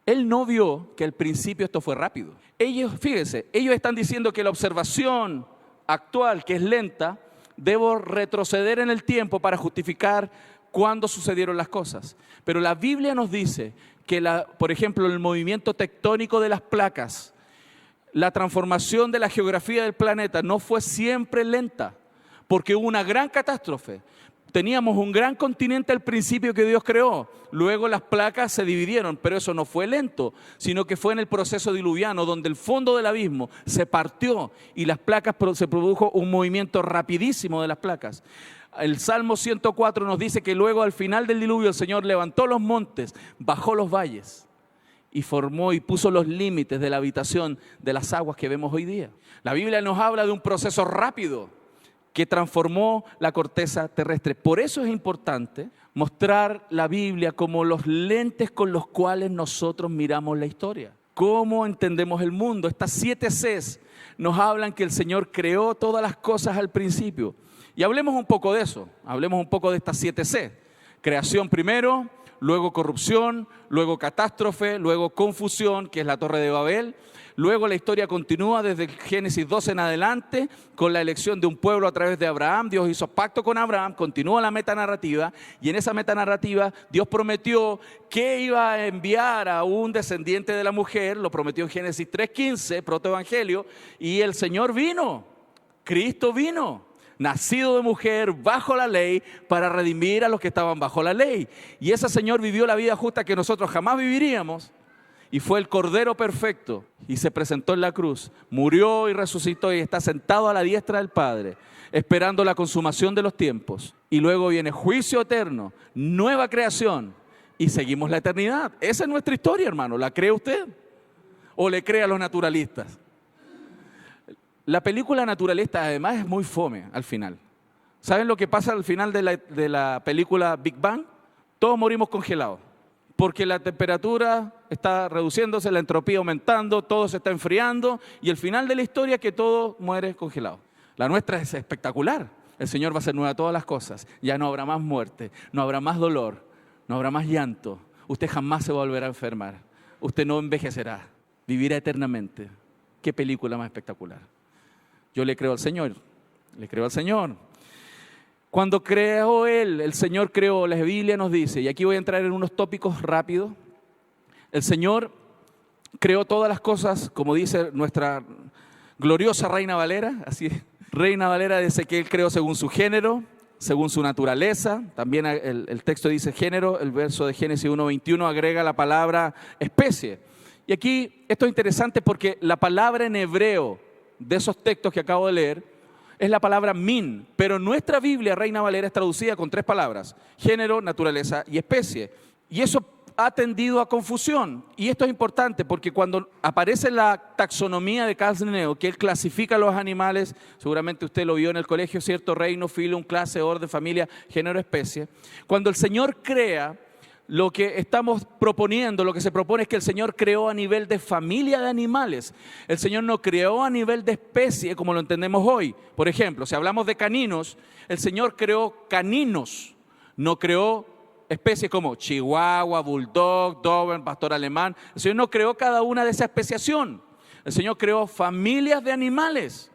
Él no vio que al principio esto fue rápido. Fíjense, ellos están diciendo que la observación actual, que es lenta, debo retroceder en el tiempo para justificar cuándo sucedieron las cosas. Pero la Biblia nos dice que, por ejemplo, el movimiento tectónico de las placas, la transformación de la geografía del planeta no fue siempre lenta, porque hubo una gran catástrofe. Teníamos un gran continente al principio que Dios creó, luego las placas se dividieron, pero eso no fue lento, sino que fue en el proceso diluviano, donde el fondo del abismo se partió y las placas, se produjo un movimiento rapidísimo de las placas. El Salmo 104 nos dice que luego al final del diluvio el Señor levantó los montes, bajó los valles y formó y puso los límites de la habitación de las aguas que vemos hoy día. La Biblia nos habla de un proceso rápido que transformó la corteza terrestre. Por eso es importante mostrar la Biblia como los lentes con los cuales nosotros miramos la historia. ¿Cómo entendemos el mundo? Estas 7 Cs nos hablan que el Señor creó todas las cosas al principio. Y hablemos un poco de eso, hablemos un poco de estas 7 C. Creación primero, luego corrupción, luego catástrofe, luego confusión, que es la Torre de Babel. Luego la historia continúa desde el Génesis 12 en adelante con la elección de un pueblo a través de Abraham. Dios hizo pacto con Abraham, continúa la metanarrativa y en esa metanarrativa Dios prometió que iba a enviar a un descendiente de la mujer, lo prometió en Génesis 3:15, protoevangelio, y el Señor vino, Cristo vino, nacido de mujer, bajo la ley, para redimir a los que estaban bajo la ley. Y ese Señor vivió la vida justa que nosotros jamás viviríamos. Y fue el Cordero perfecto y se presentó en la cruz, murió y resucitó y está sentado a la diestra del Padre, esperando la consumación de los tiempos. Y luego viene juicio eterno, nueva creación y seguimos la eternidad. Esa es nuestra historia, hermano. ¿La cree usted? ¿O le cree a los naturalistas? La película naturalista además es muy fome al final. ¿Saben lo que pasa al final de la película Big Bang? Todos morimos congelados. Porque la temperatura está reduciéndose, la entropía aumentando, todo se está enfriando y el final de la historia es que todo muere congelado. La nuestra es espectacular. El Señor va a hacer nueva todas las cosas. Ya no habrá más muerte, no habrá más dolor, no habrá más llanto. Usted jamás se volverá a enfermar. Usted no envejecerá, vivirá eternamente. ¿Qué película más espectacular? Yo le creo al Señor, le creo al Señor. Cuando creó Él, el Señor creó, la Biblia nos dice, y aquí voy a entrar en unos tópicos rápidos, el Señor creó todas las cosas, como dice nuestra gloriosa Reina Valera, así es. Reina Valera dice que Él creó según su género, según su naturaleza, también el texto dice género, el verso de Génesis 1:21 agrega la palabra especie. Y aquí esto es interesante porque la palabra en hebreo de esos textos que acabo de leer, es la palabra min, pero nuestra Biblia, Reina Valera, es traducida con 3 palabras, género, naturaleza y especie. Y eso ha tendido a confusión. Y esto es importante porque cuando aparece la taxonomía de Carl Linneo, que él clasifica los animales, seguramente usted lo vio en el colegio, ¿cierto? Reino, filum, clase, orden, familia, género, especie. Cuando el Señor crea, lo que estamos proponiendo, lo que se propone es que el Señor creó a nivel de familia de animales. El Señor no creó a nivel de especie como lo entendemos hoy. Por ejemplo, si hablamos de caninos, el Señor creó caninos, no creó especies como chihuahua, bulldog, doberman, pastor alemán. El Señor no creó cada una de esa especiación. El Señor creó familias de animales.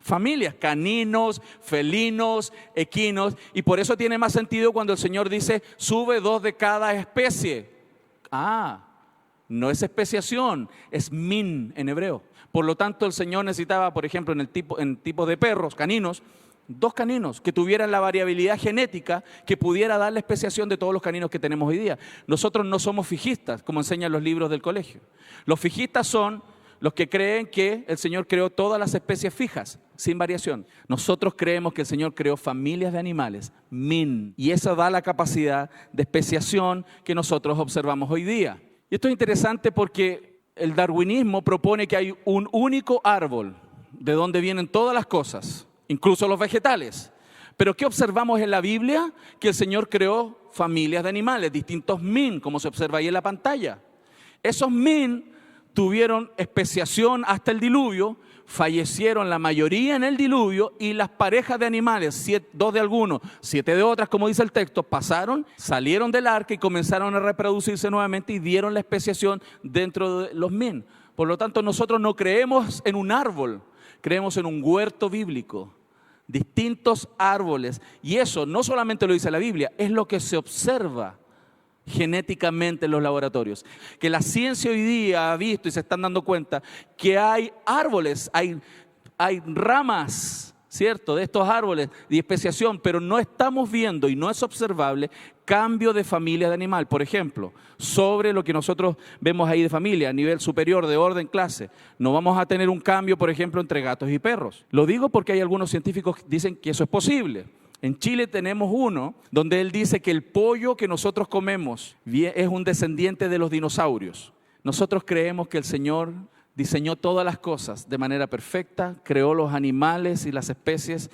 Familias, caninos, felinos, equinos, y por eso tiene más sentido cuando el Señor dice, sube 2 de cada especie. No es especiación, es min en hebreo. Por lo tanto, el Señor necesitaba, por ejemplo, en tipos de perros, caninos, 2 caninos que tuvieran la variabilidad genética que pudiera dar la especiación de todos los caninos que tenemos hoy día. Nosotros no somos fijistas, como enseñan los libros del colegio. Los fijistas son los que creen que el Señor creó todas las especies fijas, sin variación. Nosotros creemos que el Señor creó familias de animales, min, y eso da la capacidad de especiación que nosotros observamos hoy día. Y esto es interesante porque el darwinismo propone que hay un único árbol de donde vienen todas las cosas, incluso los vegetales. Pero ¿qué observamos en la Biblia? Que el Señor creó familias de animales, distintos min, como se observa ahí en la pantalla. Esos min tuvieron especiación hasta el diluvio, fallecieron la mayoría en el diluvio y las parejas de animales, 2 de algunos, 7 de otras, como dice el texto, pasaron, salieron del arca y comenzaron a reproducirse nuevamente y dieron la especiación dentro de los min. Por lo tanto, nosotros no creemos en un árbol, creemos en un huerto bíblico, distintos árboles. Y eso no solamente lo dice la Biblia, es lo que se observa genéticamente en los laboratorios, que la ciencia hoy día ha visto y se están dando cuenta que hay árboles, hay ramas, ¿cierto?, de estos árboles de especiación, pero no estamos viendo y no es observable cambio de familia de animal. Por ejemplo, sobre lo que nosotros vemos ahí de familia, a nivel superior, de orden, clase, no vamos a tener un cambio, por ejemplo, entre gatos y perros. Lo digo porque hay algunos científicos que dicen que eso es posible. En Chile tenemos uno donde él dice que el pollo que nosotros comemos es un descendiente de los dinosaurios. Nosotros creemos que el Señor diseñó todas las cosas de manera perfecta, creó los animales y las especies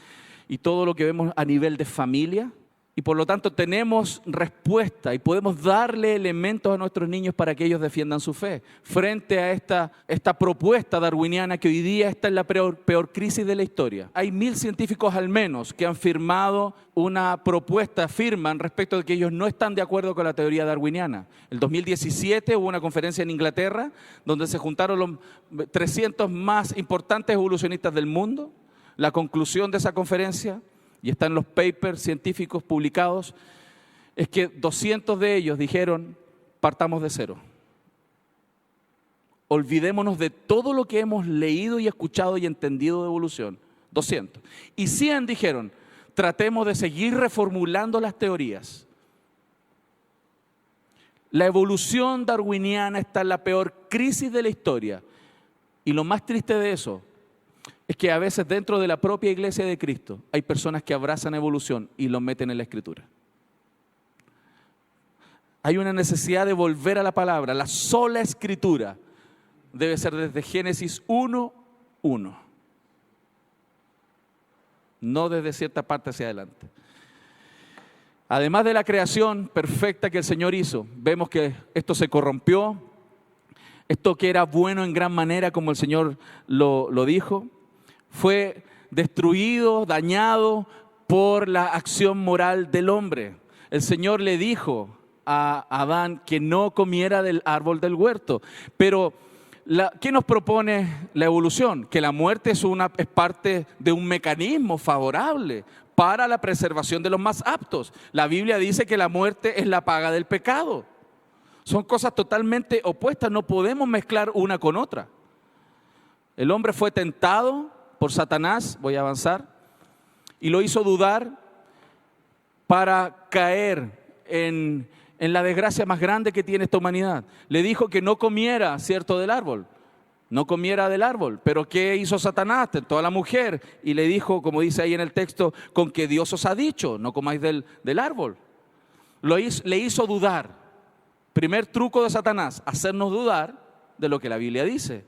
y todo lo que vemos a nivel de familia. Y por lo tanto tenemos respuesta y podemos darle elementos a nuestros niños para que ellos defiendan su fe. Frente a esta propuesta darwiniana que hoy día está en la peor crisis de la historia. Hay 1000 científicos al menos que han firmado una propuesta, afirman respecto de que ellos no están de acuerdo con la teoría darwiniana. El 2017 hubo una conferencia en Inglaterra donde se juntaron los 300 más importantes evolucionistas del mundo. La conclusión de esa conferencia, y están los papers científicos publicados, es que 200 de ellos dijeron, partamos de cero. Olvidémonos de todo lo que hemos leído y escuchado y entendido de evolución. 200. Y 100 dijeron, tratemos de seguir reformulando las teorías. La evolución darwiniana está en la peor crisis de la historia. Y lo más triste de eso es que a veces dentro de la propia iglesia de Cristo hay personas que abrazan evolución y lo meten en la Escritura. Hay una necesidad de volver a la palabra. La sola Escritura debe ser desde Génesis 1:1. No desde cierta parte hacia adelante. Además de la creación perfecta que el Señor hizo, vemos que esto se corrompió. Esto que era bueno en gran manera, como el Señor lo dijo, fue destruido, dañado por la acción moral del hombre. El Señor le dijo a Adán que no comiera del árbol del huerto. Pero, ¿qué nos propone la evolución? Que la muerte es parte de un mecanismo favorable para la preservación de los más aptos. La Biblia dice que la muerte es la paga del pecado. Son cosas totalmente opuestas, no podemos mezclar una con otra. El hombre fue tentado por Satanás, voy a avanzar, y lo hizo dudar para caer en la desgracia más grande que tiene esta humanidad. Le dijo que no comiera, ¿cierto?, del árbol. No comiera del árbol. Pero ¿qué hizo Satanás? Tentó a la mujer y le dijo, como dice ahí en el texto, con que Dios os ha dicho, no comáis del árbol. Le hizo dudar. Primer truco de Satanás, hacernos dudar de lo que la Biblia dice.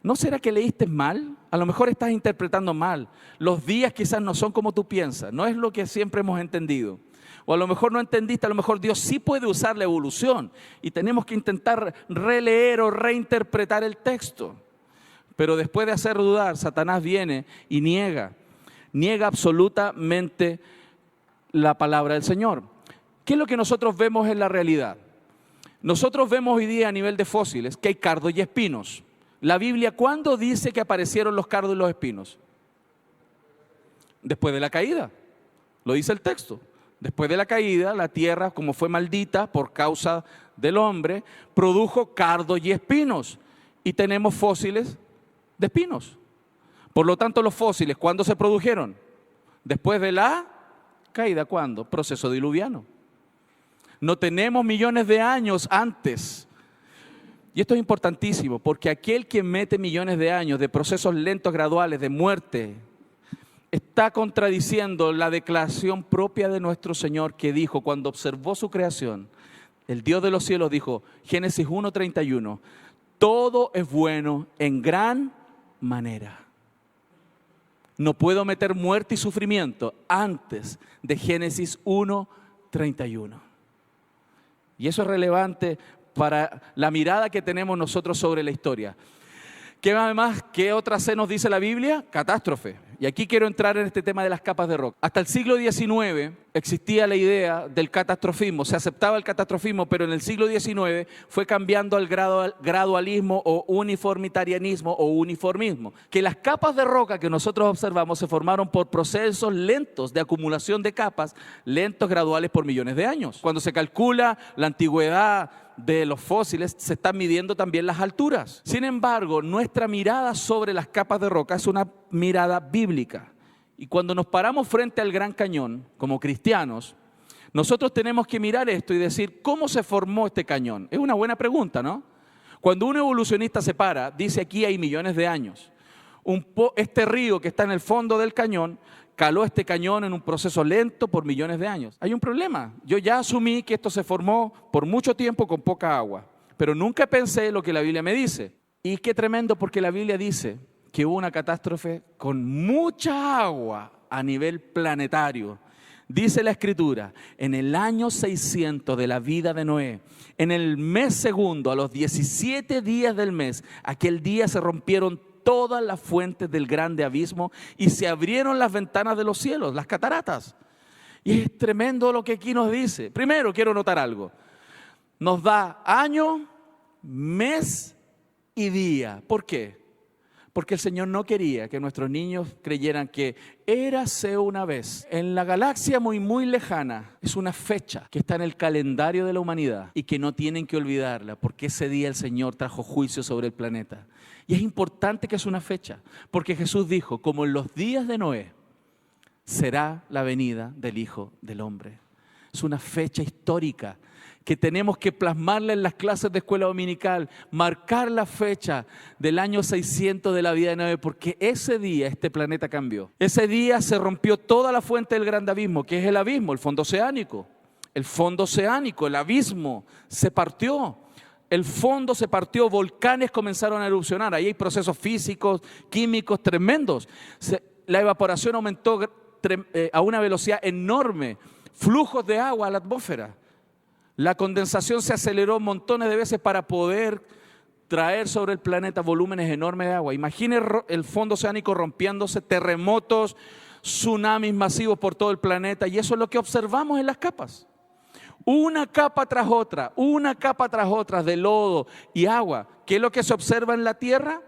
¿No será que leíste mal? A lo mejor estás interpretando mal. Los días quizás no son como tú piensas, no es lo que siempre hemos entendido. O a lo mejor no entendiste, a lo mejor Dios sí puede usar la evolución y tenemos que intentar releer o reinterpretar el texto. Pero después de hacer dudar, Satanás viene y niega absolutamente la palabra del Señor. ¿Qué es lo que nosotros vemos en la realidad? Nosotros vemos hoy día a nivel de fósiles que hay cardos y espinos. La Biblia, ¿cuándo dice que aparecieron los cardos y los espinos? Después de la caída, lo dice el texto. Después de la caída, la tierra, como fue maldita por causa del hombre, produjo cardos y espinos. Y tenemos fósiles de espinos. Por lo tanto, los fósiles, ¿cuándo se produjeron? Después de la caída, ¿cuándo? Proceso diluviano. No tenemos millones de años antes. Y esto es importantísimo, porque aquel que mete millones de años de procesos lentos, graduales, de muerte, está contradiciendo la declaración propia de nuestro Señor, que dijo cuando observó su creación, el Dios de los cielos dijo, Génesis 1:31, todo es bueno en gran manera. No puedo meter muerte y sufrimiento antes de Génesis 1:31. Y eso es relevante para la mirada que tenemos nosotros sobre la historia. ¿Qué otra C nos dice la Biblia? Catástrofe. Y aquí quiero entrar en este tema de las capas de roca. Hasta el siglo XIX existía la idea del catastrofismo, se aceptaba el catastrofismo, pero en el siglo XIX fue cambiando al gradualismo o uniformitarianismo o uniformismo. Que las capas de roca que nosotros observamos se formaron por procesos lentos de acumulación de capas, lentos, graduales por millones de años. Cuando se calcula la antigüedad de los fósiles, se están midiendo también las alturas. Sin embargo, nuestra mirada sobre las capas de roca es una mirada bíblica. Y cuando nos paramos frente al Gran Cañón, como cristianos, nosotros tenemos que mirar esto y decir, ¿cómo se formó este cañón? Es una buena pregunta, ¿no? Cuando un evolucionista se para, dice aquí hay millones de años. Este río que está en el fondo del cañón, caló este cañón en un proceso lento por millones de años. Hay un problema. Yo ya asumí que esto se formó por mucho tiempo con poca agua, pero nunca pensé lo que la Biblia me dice. Y qué tremendo, porque la Biblia dice que hubo una catástrofe con mucha agua a nivel planetario. Dice la Escritura, en el año 600 de la vida de Noé, en el mes segundo, a los 17 días del mes, aquel día se rompieron todas las fuentes del grande abismo y se abrieron las ventanas de los cielos, las cataratas. Y es tremendo lo que aquí nos dice. Primero quiero notar algo. Nos da año, mes y día. ¿Por qué? Porque el Señor no quería que nuestros niños creyeran que érase una vez. En la galaxia muy, muy lejana es una fecha que está en el calendario de la humanidad y que no tienen que olvidarla, porque ese día el Señor trajo juicio sobre el planeta. Y es importante que es una fecha, porque Jesús dijo, como en los días de Noé, será la venida del Hijo del Hombre. Es una fecha histórica que tenemos que plasmarla en las clases de escuela dominical, marcar la fecha del año 600 de la vida de Noé, porque ese día este planeta cambió. Ese día se rompió toda la fuente del gran abismo, que es el abismo, el fondo oceánico. El fondo oceánico, el abismo, se partió. El fondo se partió, volcanes comenzaron a erupcionar. Ahí hay procesos físicos, químicos tremendos. La evaporación aumentó a una velocidad enorme. Flujos de agua a la atmósfera. La condensación se aceleró montones de veces para poder traer sobre el planeta volúmenes enormes de agua. Imaginen el fondo oceánico rompiéndose, terremotos, tsunamis masivos por todo el planeta. Y eso es lo que observamos en las capas. Una capa tras otra de lodo y agua. ¿Qué es lo que se observa en la Tierra?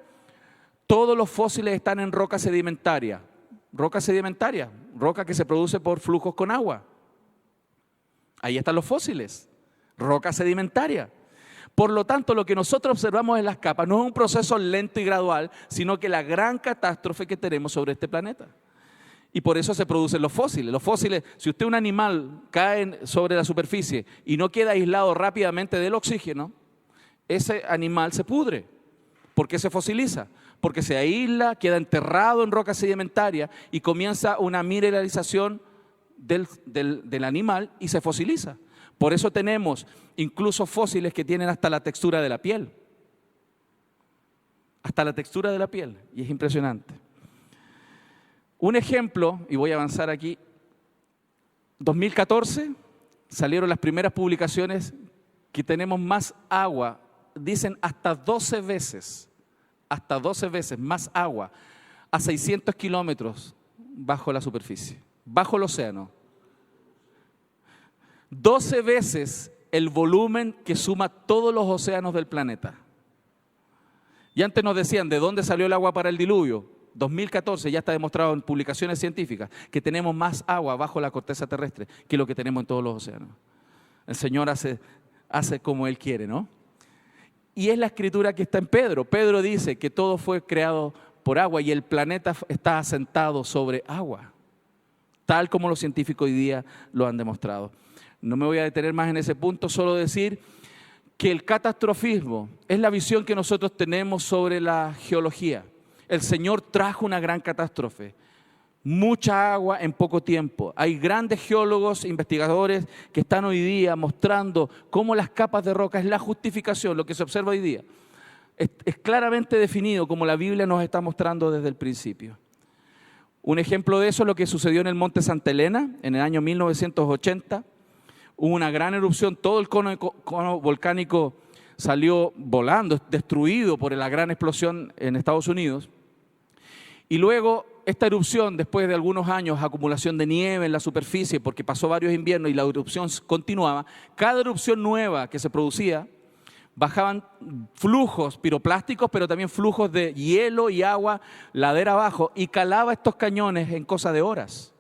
Todos los fósiles están en roca sedimentaria. Roca sedimentaria, roca que se produce por flujos con agua. Ahí están los fósiles, roca sedimentaria. Por lo tanto, lo que nosotros observamos en las capas no es un proceso lento y gradual, sino que la gran catástrofe que tenemos sobre este planeta. Y por eso se producen los fósiles. Los fósiles, si usted un animal cae sobre la superficie y no queda aislado rápidamente del oxígeno, ese animal se pudre. ¿Por qué se fosiliza? Porque se aísla, queda enterrado en roca sedimentaria y comienza una mineralización del animal y se fosiliza. Por eso tenemos incluso fósiles que tienen hasta la textura de la piel. Hasta la textura de la piel. Y es impresionante. Un ejemplo, y voy a avanzar aquí. 2014 salieron las primeras publicaciones que tenemos más agua. Dicen hasta 12 veces más agua a 600 kilómetros bajo la superficie, bajo el océano. 12 veces el volumen que suma todos los océanos del planeta. Y antes nos decían, ¿de dónde salió el agua para el diluvio? 2014 ya está demostrado en publicaciones científicas que tenemos más agua bajo la corteza terrestre que lo que tenemos en todos los océanos. El Señor hace como Él quiere, ¿no? Y es la escritura que está en Pedro. Pedro dice que todo fue creado por agua y el planeta está asentado sobre agua, tal como los científicos hoy día lo han demostrado. No me voy a detener más en ese punto, solo decir que el catastrofismo es la visión que nosotros tenemos sobre la geología. El Señor trajo una gran catástrofe, mucha agua en poco tiempo. Hay grandes geólogos, investigadores que están hoy día mostrando cómo las capas de roca es la justificación, lo que se observa hoy día. Es claramente definido como la Biblia nos está mostrando desde el principio. Un ejemplo de eso es lo que sucedió en el Monte Santa Elena en el año 1980. Hubo una gran erupción, todo el cono volcánico salió volando, destruido por la gran explosión en Estados Unidos. Y luego esta erupción, después de algunos años, acumulación de nieve en la superficie, porque pasó varios inviernos y la erupción continuaba, cada erupción nueva que se producía, bajaban flujos piroplásticos, pero también flujos de hielo y agua ladera abajo, y calaba estos cañones en cosa de horas.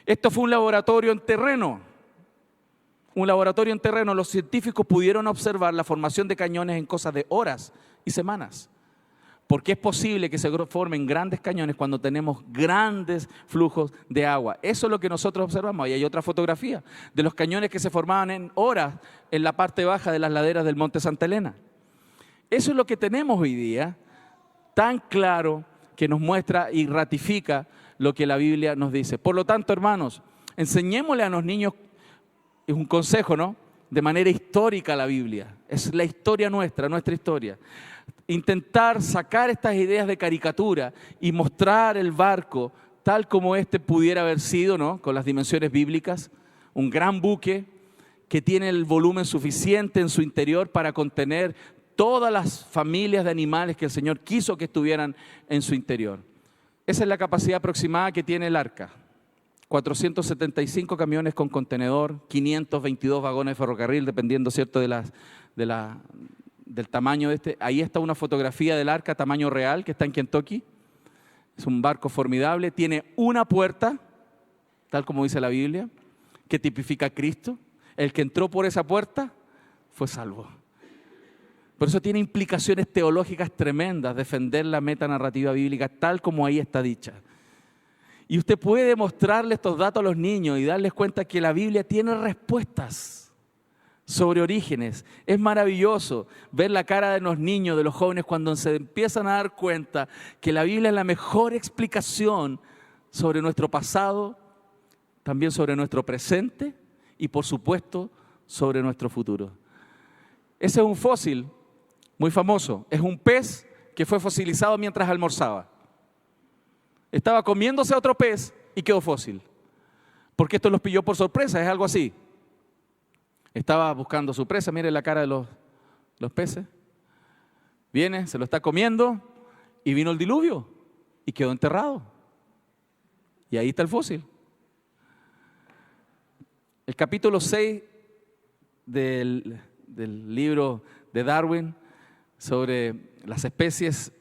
Esto fue un laboratorio en terreno. Los científicos pudieron observar la formación de cañones en cosas de horas y semanas. Porque es posible que se formen grandes cañones cuando tenemos grandes flujos de agua. Eso es lo que nosotros observamos. Ahí hay otra fotografía de los cañones que se formaban en horas en la parte baja de las laderas del Monte Santa Elena. Eso es lo que tenemos hoy día, tan claro que nos muestra y ratifica lo que la Biblia nos dice. Por lo tanto, hermanos, enseñémosle a los niños, es un consejo, ¿no?, de manera histórica la Biblia. Es la historia nuestra historia. Intentar sacar estas ideas de caricatura y mostrar el barco tal como este pudiera haber sido, ¿no?, con las dimensiones bíblicas, un gran buque que tiene el volumen suficiente en su interior para contener todas las familias de animales que el Señor quiso que estuvieran en su interior. Esa es la capacidad aproximada que tiene el arca. 475 camiones con contenedor, 522 vagones de ferrocarril, dependiendo, ¿cierto?, del tamaño de este. Ahí está una fotografía del arca tamaño real que está en Kentucky. Es un barco formidable, tiene una puerta, tal como dice la Biblia, que tipifica a Cristo. El que entró por esa puerta fue salvo. Por eso tiene implicaciones teológicas tremendas defender la metanarrativa bíblica tal como ahí está dicha. Y usted puede mostrarle estos datos a los niños y darles cuenta que la Biblia tiene respuestas sobre orígenes. Es maravilloso ver la cara de los niños, de los jóvenes, cuando se empiezan a dar cuenta que la Biblia es la mejor explicación sobre nuestro pasado, también sobre nuestro presente y, por supuesto, sobre nuestro futuro. Ese es un fósil muy famoso. Es un pez que fue fosilizado mientras almorzaba. Estaba comiéndose a otro pez y quedó fósil. Porque esto los pilló por sorpresa, es algo así. Estaba buscando su presa, mire la cara de los peces. Viene, se lo está comiendo y vino el diluvio y quedó enterrado. Y ahí está el fósil. El capítulo 6 del libro de Darwin sobre las especies,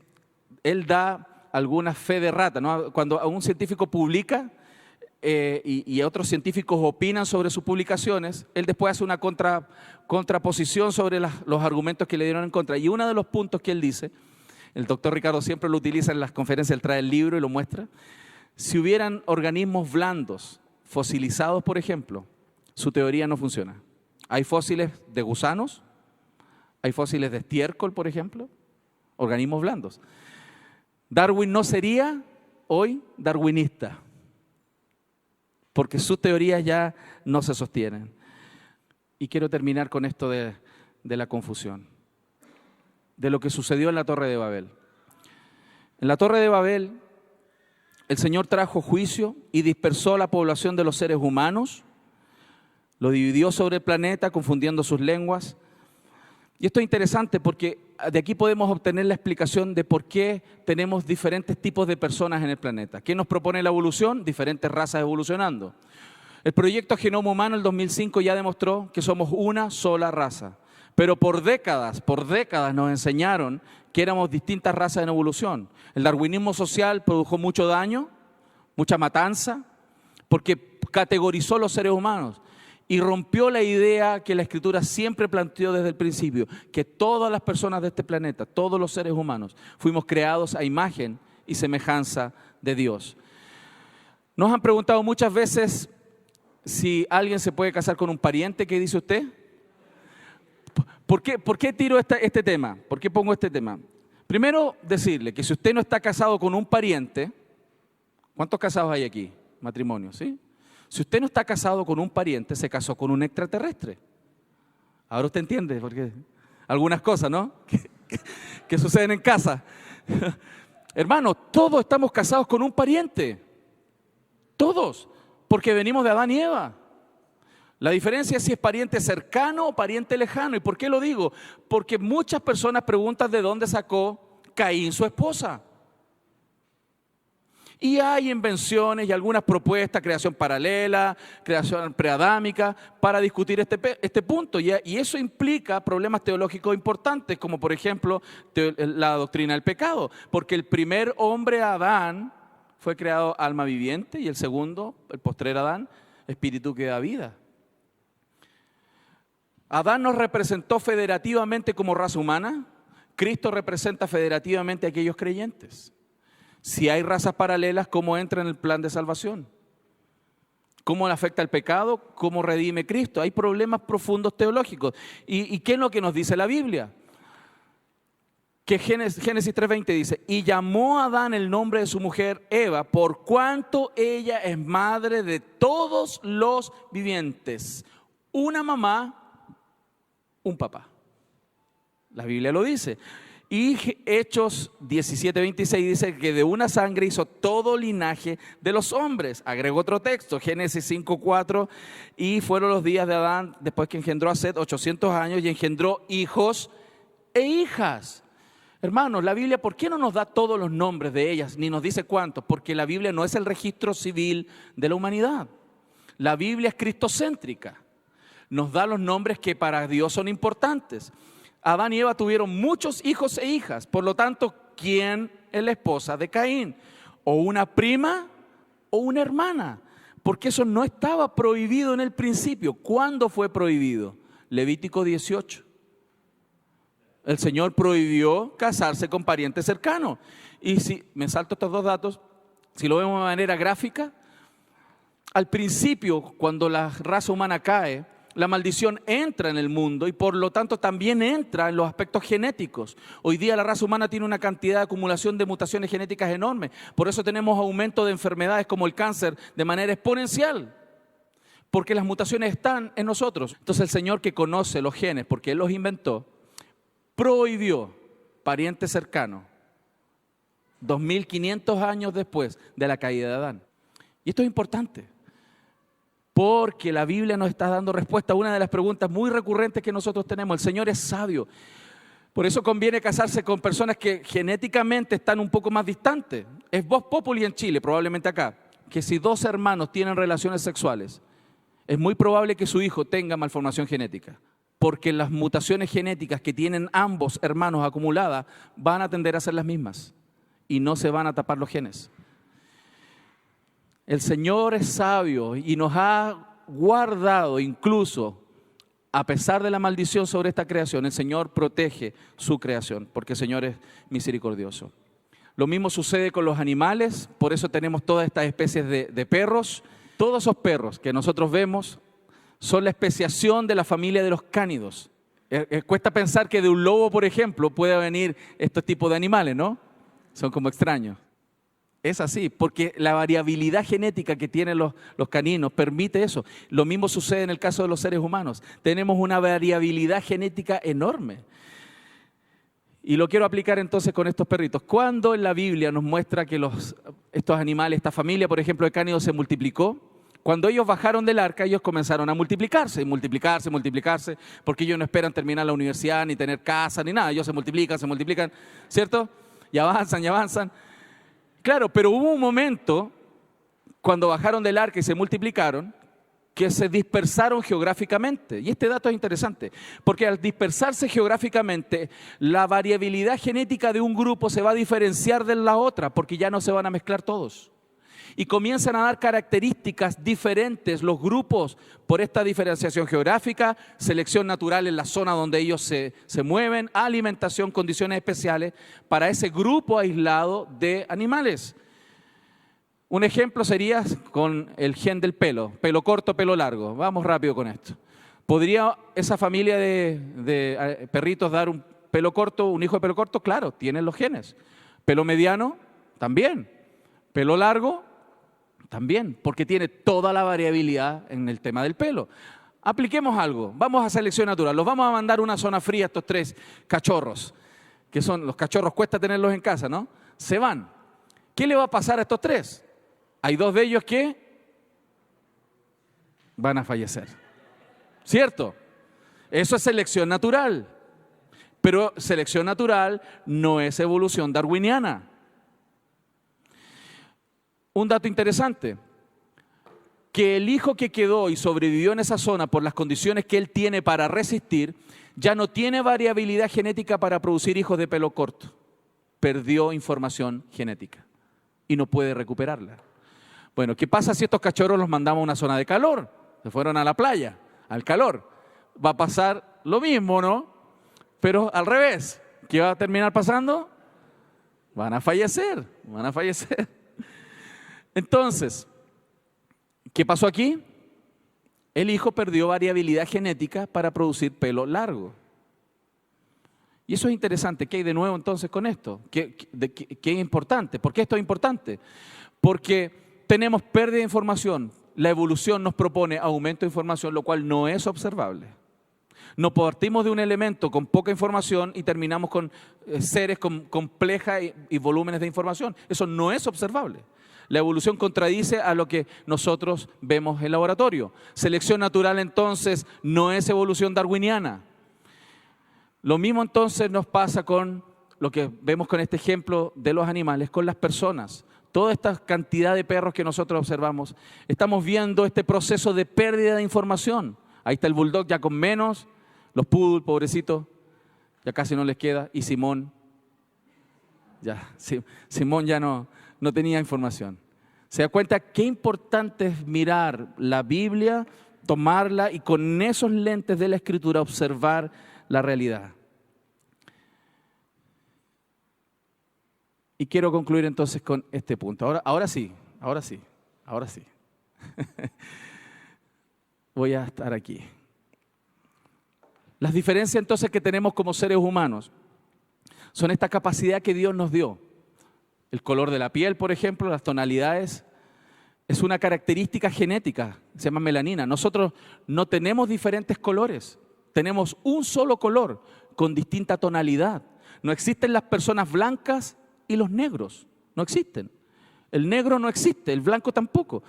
él da alguna fe de rata, ¿no? Cuando un científico publica y otros científicos opinan sobre sus publicaciones, él después hace una contraposición sobre los argumentos que le dieron en contra. Y uno de los puntos que él dice, el doctor Ricardo siempre lo utiliza en las conferencias, él trae el libro y lo muestra. Si hubieran organismos blandos, fosilizados, por ejemplo, su teoría no funciona. Hay fósiles de gusanos, hay fósiles de estiércol, por ejemplo, organismos blandos. Darwin no sería hoy darwinista, porque sus teorías ya no se sostienen. Y quiero terminar con esto de la confusión, de lo que sucedió en la Torre de Babel. En la Torre de Babel, el Señor trajo juicio y dispersó a la población de los seres humanos, lo dividió sobre el planeta, confundiendo sus lenguas. Y esto es interesante porque de aquí podemos obtener la explicación de por qué tenemos diferentes tipos de personas en el planeta. ¿Qué nos propone la evolución? Diferentes razas evolucionando. El proyecto Genoma Humano el 2005 ya demostró que somos una sola raza. Pero por décadas nos enseñaron que éramos distintas razas en evolución. El darwinismo social produjo mucho daño, mucha matanza, porque categorizó los seres humanos y rompió la idea que la Escritura siempre planteó desde el principio, que todas las personas de este planeta, todos los seres humanos, fuimos creados a imagen y semejanza de Dios. Nos han preguntado muchas veces si alguien se puede casar con un pariente. ¿Qué dice usted? ¿Por qué tiro este tema? ¿Por qué pongo este tema? Primero, decirle que si usted no está casado con un pariente, ¿cuántos casados hay aquí? Matrimonio, ¿sí? Si usted no está casado con un pariente, se casó con un extraterrestre. Ahora usted entiende, porque algunas cosas, ¿no? que suceden en casa. Hermano, todos estamos casados con un pariente. Todos, porque venimos de Adán y Eva. La diferencia es si es pariente cercano o pariente lejano. ¿Y por qué lo digo? Porque muchas personas preguntan de dónde sacó Caín su esposa. Y hay invenciones y algunas propuestas, creación paralela, creación preadámica, para discutir este punto. Y eso implica problemas teológicos importantes, como por ejemplo la doctrina del pecado. Porque el primer hombre, Adán, fue creado alma viviente, y el segundo, el postrer Adán, espíritu que da vida. Adán nos representó federativamente como raza humana. Cristo representa federativamente a aquellos creyentes. Si hay razas paralelas, ¿cómo entra en el plan de salvación? ¿Cómo le afecta el pecado? ¿Cómo redime Cristo? Hay problemas profundos teológicos. ¿Y qué es lo que nos dice la Biblia? Que Génesis 3:20 dice: y llamó a Adán el nombre de su mujer Eva, por cuanto ella es madre de todos los vivientes. Una mamá, un papá. La Biblia lo dice. Y Hechos 17:26 dice que de una sangre hizo todo linaje de los hombres. Agregó otro texto, Génesis 5:4, y fueron los días de Adán, después que engendró a Set, 800 años, y engendró hijos e hijas. Hermanos, la Biblia, ¿por qué no nos da todos los nombres de ellas, ni nos dice cuántos? Porque la Biblia no es el registro civil de la humanidad. La Biblia es cristocéntrica. Nos da los nombres que para Dios son importantes. Adán y Eva tuvieron muchos hijos e hijas. Por lo tanto, ¿quién es la esposa de Caín? O una prima o una hermana. Porque eso no estaba prohibido en el principio. ¿Cuándo fue prohibido? Levítico 18. El Señor prohibió casarse con parientes cercanos. Y si me salto estos dos datos, si lo vemos de manera gráfica, al principio, cuando la raza humana cae, la maldición entra en el mundo y por lo tanto también entra en los aspectos genéticos. Hoy día la raza humana tiene una cantidad de acumulación de mutaciones genéticas enorme. Por eso tenemos aumento de enfermedades como el cáncer de manera exponencial. Porque las mutaciones están en nosotros. Entonces el Señor, que conoce los genes porque Él los inventó, prohibió pariente cercano 2500 años después de la caída de Adán. Y esto es importante, porque la Biblia nos está dando respuesta a una de las preguntas muy recurrentes que nosotros tenemos. El Señor es sabio. Por eso conviene casarse con personas que genéticamente están un poco más distantes. Es vox populi en Chile, probablemente acá, que si dos hermanos tienen relaciones sexuales, es muy probable que su hijo tenga malformación genética. Porque las mutaciones genéticas que tienen ambos hermanos acumuladas van a tender a ser las mismas y no se van a tapar los genes. El Señor es sabio y nos ha guardado, incluso a pesar de la maldición sobre esta creación, el Señor protege su creación, porque el Señor es misericordioso. Lo mismo sucede con los animales, por eso tenemos todas estas especies de perros. Todos esos perros que nosotros vemos son la especiación de la familia de los cánidos. Cuesta pensar que de un lobo, por ejemplo, pueda venir estos tipos de animales, ¿no? Son como extraños. Es así, porque la variabilidad genética que tienen los caninos permite eso. Lo mismo sucede en el caso de los seres humanos. Tenemos una variabilidad genética enorme. Y lo quiero aplicar entonces con estos perritos. ¿Cuándo en la Biblia nos muestra que estos animales, esta familia, por ejemplo, de cánidos se multiplicó? Cuando ellos bajaron del arca, ellos comenzaron a multiplicarse, multiplicarse, porque ellos no esperan terminar la universidad, ni tener casa, ni nada. Ellos se multiplican, ¿cierto? Y avanzan. Claro, pero hubo un momento, cuando bajaron del arca y se multiplicaron, que se dispersaron geográficamente. Y este dato es interesante, porque al dispersarse geográficamente, la variabilidad genética de un grupo se va a diferenciar de la otra, porque ya no se van a mezclar todos. Y comienzan a dar características diferentes los grupos por esta diferenciación geográfica, selección natural en la zona donde ellos se mueven, alimentación, condiciones especiales para ese grupo aislado de animales. Un ejemplo sería con el gen del pelo corto, pelo largo. Vamos rápido con esto. ¿Podría esa familia de perritos dar un pelo corto, un hijo de pelo corto? Claro, tienen los genes. Pelo mediano, también. Pelo largo, también, porque tiene toda la variabilidad en el tema del pelo. Apliquemos algo, vamos a selección natural, los vamos a mandar a una zona fría estos 3 cachorros, que son, los cachorros cuesta tenerlos en casa, ¿no? Se van. ¿Qué le va a pasar a estos 3? Hay 2 de ellos que van a fallecer, ¿cierto? Eso es selección natural, pero selección natural no es evolución darwiniana. Un dato interesante, que el hijo que quedó y sobrevivió en esa zona por las condiciones que él tiene para resistir, ya no tiene variabilidad genética para producir hijos de pelo corto. Perdió información genética y no puede recuperarla. Bueno, ¿qué pasa si estos cachorros los mandamos a una zona de calor? Se fueron a la playa, al calor. Va a pasar lo mismo, ¿no? Pero al revés. ¿Qué va a terminar pasando? Van a fallecer. Entonces, ¿qué pasó aquí? El hijo perdió variabilidad genética para producir pelo largo. Y eso es interesante. ¿Qué hay de nuevo entonces con esto? ¿Qué es importante? ¿Por qué esto es importante? Porque tenemos pérdida de información. La evolución nos propone aumento de información, lo cual no es observable. No partimos de un elemento con poca información y terminamos con seres complejas y volúmenes de información. Eso no es observable. La evolución contradice a lo que nosotros vemos en laboratorio. Selección natural entonces no es evolución darwiniana. Lo mismo entonces nos pasa con lo que vemos con este ejemplo de los animales, con las personas. Toda esta cantidad de perros que nosotros observamos, estamos viendo este proceso de pérdida de información. Ahí está el bulldog ya con menos, los poodle, pobrecitos, ya casi no les queda, y Simón ya no tenía información. ¿Se da cuenta qué importante es mirar la Biblia, tomarla y con esos lentes de la Escritura observar la realidad? Y quiero concluir entonces con este punto. Ahora sí. Voy a estar aquí. Las diferencias entonces que tenemos como seres humanos son esta capacidad que Dios nos dio. El color de la piel, por ejemplo, las tonalidades, es una característica genética, se llama melanina. Nosotros no tenemos diferentes colores, tenemos un solo color con distinta tonalidad. No existen las personas blancas y los negros, no existen. El negro no existe, el blanco tampoco.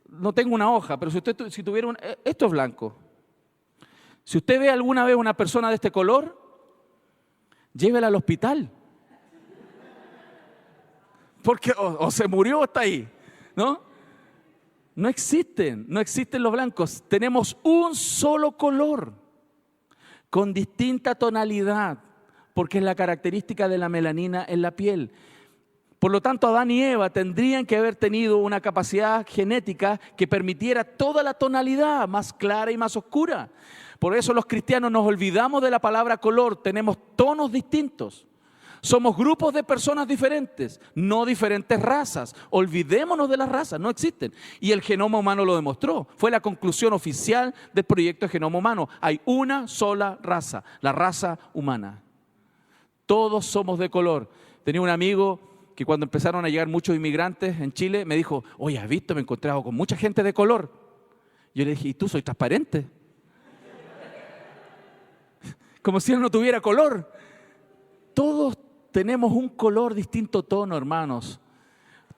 No tengo una hoja, pero si tuviera esto es blanco. Si usted ve alguna vez una persona de este color, llévela al hospital. Porque o se murió o está ahí, ¿no? No existen los blancos. Tenemos un solo color, con distinta tonalidad, porque es la característica de la melanina en la piel. Por lo tanto, Adán y Eva tendrían que haber tenido una capacidad genética que permitiera toda la tonalidad, más clara y más oscura. Por eso los cristianos nos olvidamos de la palabra color, tenemos tonos distintos. Somos grupos de personas diferentes, no diferentes razas. Olvidémonos de las razas, no existen. Y el genoma humano lo demostró. Fue la conclusión oficial del proyecto de genoma humano. Hay una sola raza, la raza humana. Todos somos de color. Tenía un amigo que cuando empezaron a llegar muchos inmigrantes en Chile, me dijo, oye, ¿has visto? Me he encontrado con mucha gente de color. Yo le dije, ¿y tú soy transparente? Como si él no tuviera color. Todos tenemos un color distinto tono, hermanos.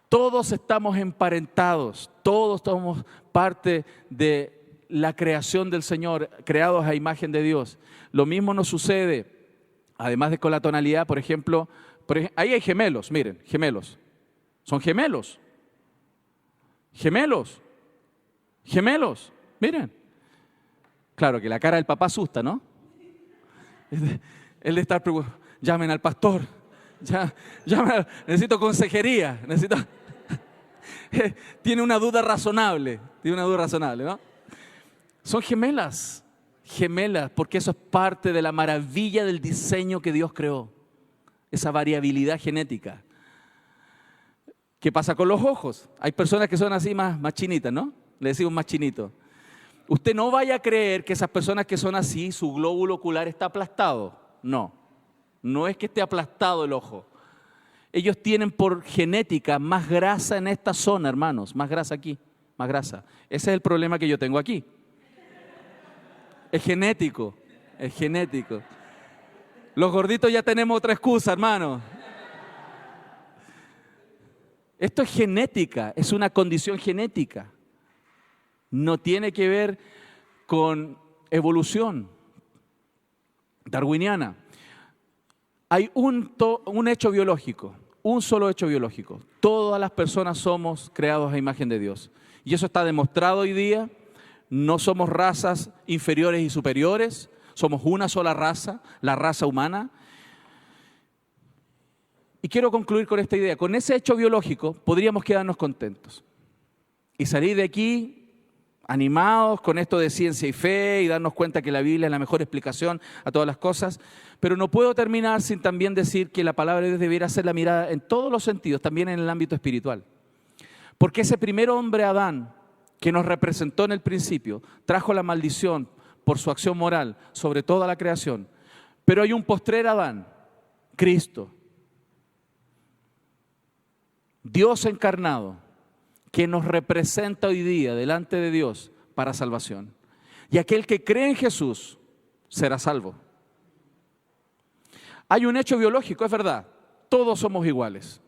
Todos estamos emparentados, todos somos parte de la creación del Señor, creados a imagen de Dios. Lo mismo nos sucede, además de con la tonalidad, por ejemplo, ahí hay gemelos, miren, gemelos. Son gemelos. Gemelos. Gemelos, miren. Claro que la cara del papá asusta, ¿no? Él de estar preocupado, llamen al pastor, necesito consejería, tiene una duda razonable, ¿no? Son gemelas, porque eso es parte de la maravilla del diseño que Dios creó, esa variabilidad genética. ¿Qué pasa con los ojos? Hay personas que son así más chinitas, ¿no? Le decimos más chinitos. Usted no vaya a creer que esas personas que son así, su glóbulo ocular está aplastado. No es que esté aplastado el ojo. Ellos tienen por genética más grasa en esta zona, hermanos, más grasa aquí, más grasa. Ese es el problema que yo tengo aquí. Es genético. Los gorditos ya tenemos otra excusa, hermano. Esto es genética, es una condición genética. No tiene que ver con evolución darwiniana. Hay un hecho biológico, un solo hecho biológico. Todas las personas somos creados a imagen de Dios. Y eso está demostrado hoy día. No somos razas inferiores y superiores. Somos una sola raza, la raza humana. Y quiero concluir con esta idea. Con ese hecho biológico podríamos quedarnos contentos y salir de aquí animados con esto de ciencia y fe y darnos cuenta que la Biblia es la mejor explicación a todas las cosas. Pero no puedo terminar sin también decir que la palabra de Dios debiera ser la mirada en todos los sentidos, también en el ámbito espiritual. Porque ese primer hombre, Adán, que nos representó en el principio, trajo la maldición por su acción moral sobre toda la creación. Pero hay un postrer Adán, Cristo, Dios encarnado, que nos representa hoy día delante de Dios para salvación. Y aquel que cree en Jesús será salvo. Hay un hecho biológico, es verdad. Todos somos iguales.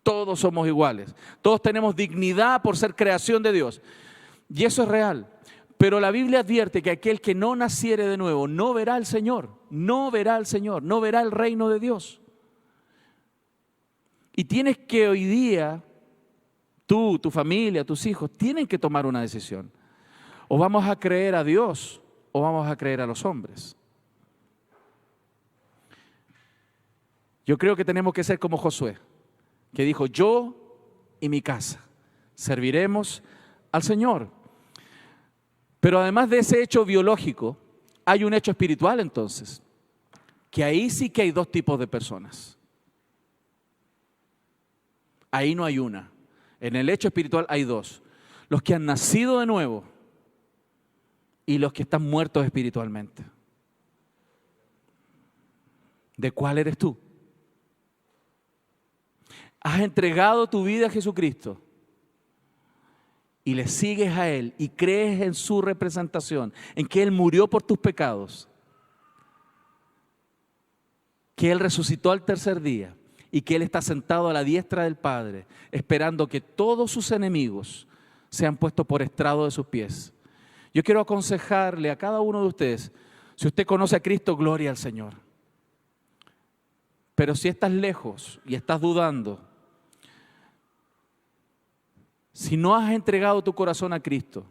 Todos somos iguales. Todos tenemos dignidad por ser creación de Dios. Y eso es real. Pero la Biblia advierte que aquel que no naciere de nuevo no verá al Señor. No verá al Señor. No verá el reino de Dios. Y tienes que hoy día, tú, tu familia, tus hijos, tienen que tomar una decisión. O vamos a creer a Dios o vamos a creer a los hombres. Yo creo que tenemos que ser como Josué, que dijo, yo y mi casa serviremos al Señor. Pero además de ese hecho biológico, hay un hecho espiritual entonces, que ahí sí que hay dos tipos de personas. Ahí no hay una. En el hecho espiritual hay dos. Los que han nacido de nuevo y los que están muertos espiritualmente. ¿De cuál eres tú? ¿Has entregado tu vida a Jesucristo y le sigues a Él y crees en su representación, en que Él murió por tus pecados, que Él resucitó al tercer día y que Él está sentado a la diestra del Padre, esperando que todos sus enemigos sean puestos por estrado de sus pies? Yo quiero aconsejarle a cada uno de ustedes, si usted conoce a Cristo, gloria al Señor. Pero si estás lejos y estás dudando, si no has entregado tu corazón a Cristo,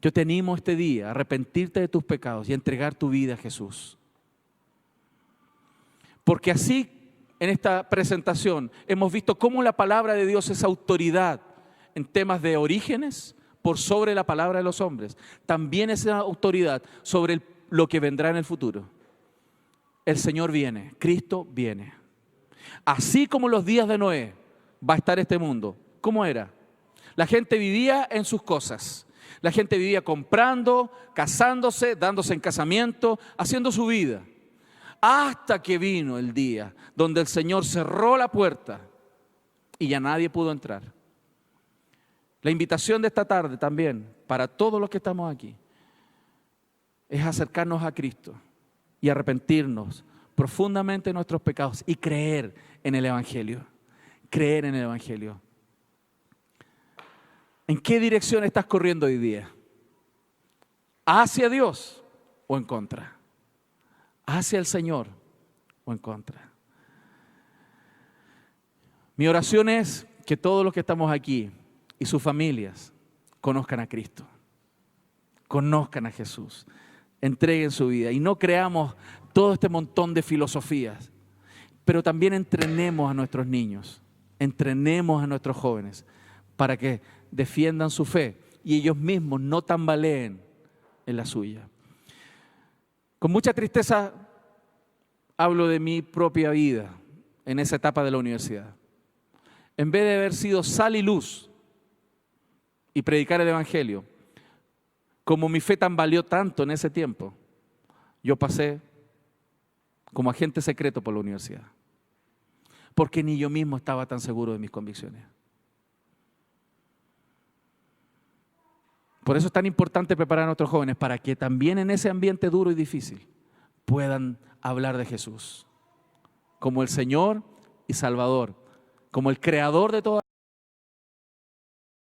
yo te animo este día a arrepentirte de tus pecados y a entregar tu vida a Jesús. Porque así, en esta presentación, hemos visto cómo la palabra de Dios es autoridad en temas de orígenes por sobre la palabra de los hombres. También es autoridad sobre lo que vendrá en el futuro. El Señor viene, Cristo viene. Así como los días de Noé va a estar este mundo. ¿Cómo era? La gente vivía en sus cosas. La gente vivía comprando, casándose, dándose en casamiento, haciendo su vida. hasta que vino el día donde el Señor cerró la puerta y ya nadie pudo entrar. La invitación de esta tarde también, para todos los que estamos aquí, es acercarnos a Cristo y arrepentirnos profundamente de nuestros pecados y creer en el Evangelio. Creer en el Evangelio. ¿En qué dirección estás corriendo hoy día? ¿Hacia Dios o en contra? ¿Hacia el Señor o en contra? Mi oración es que todos los que estamos aquí y sus familias conozcan a Cristo, conozcan a Jesús, entreguen su vida y no creamos todo este montón de filosofías, pero también entrenemos a nuestros niños, entrenemos a nuestros jóvenes para que defiendan su fe y ellos mismos no tambaleen en la suya. Con mucha tristeza hablo de mi propia vida en esa etapa de la universidad. En vez de haber sido sal y luz y predicar el Evangelio, como mi fe tambaleó tanto en ese tiempo, yo pasé como agente secreto por la universidad, porque ni yo mismo estaba tan seguro de mis convicciones. Por eso es tan importante preparar a nuestros jóvenes para que también en ese ambiente duro y difícil puedan hablar de Jesús como el Señor y Salvador, como el creador de toda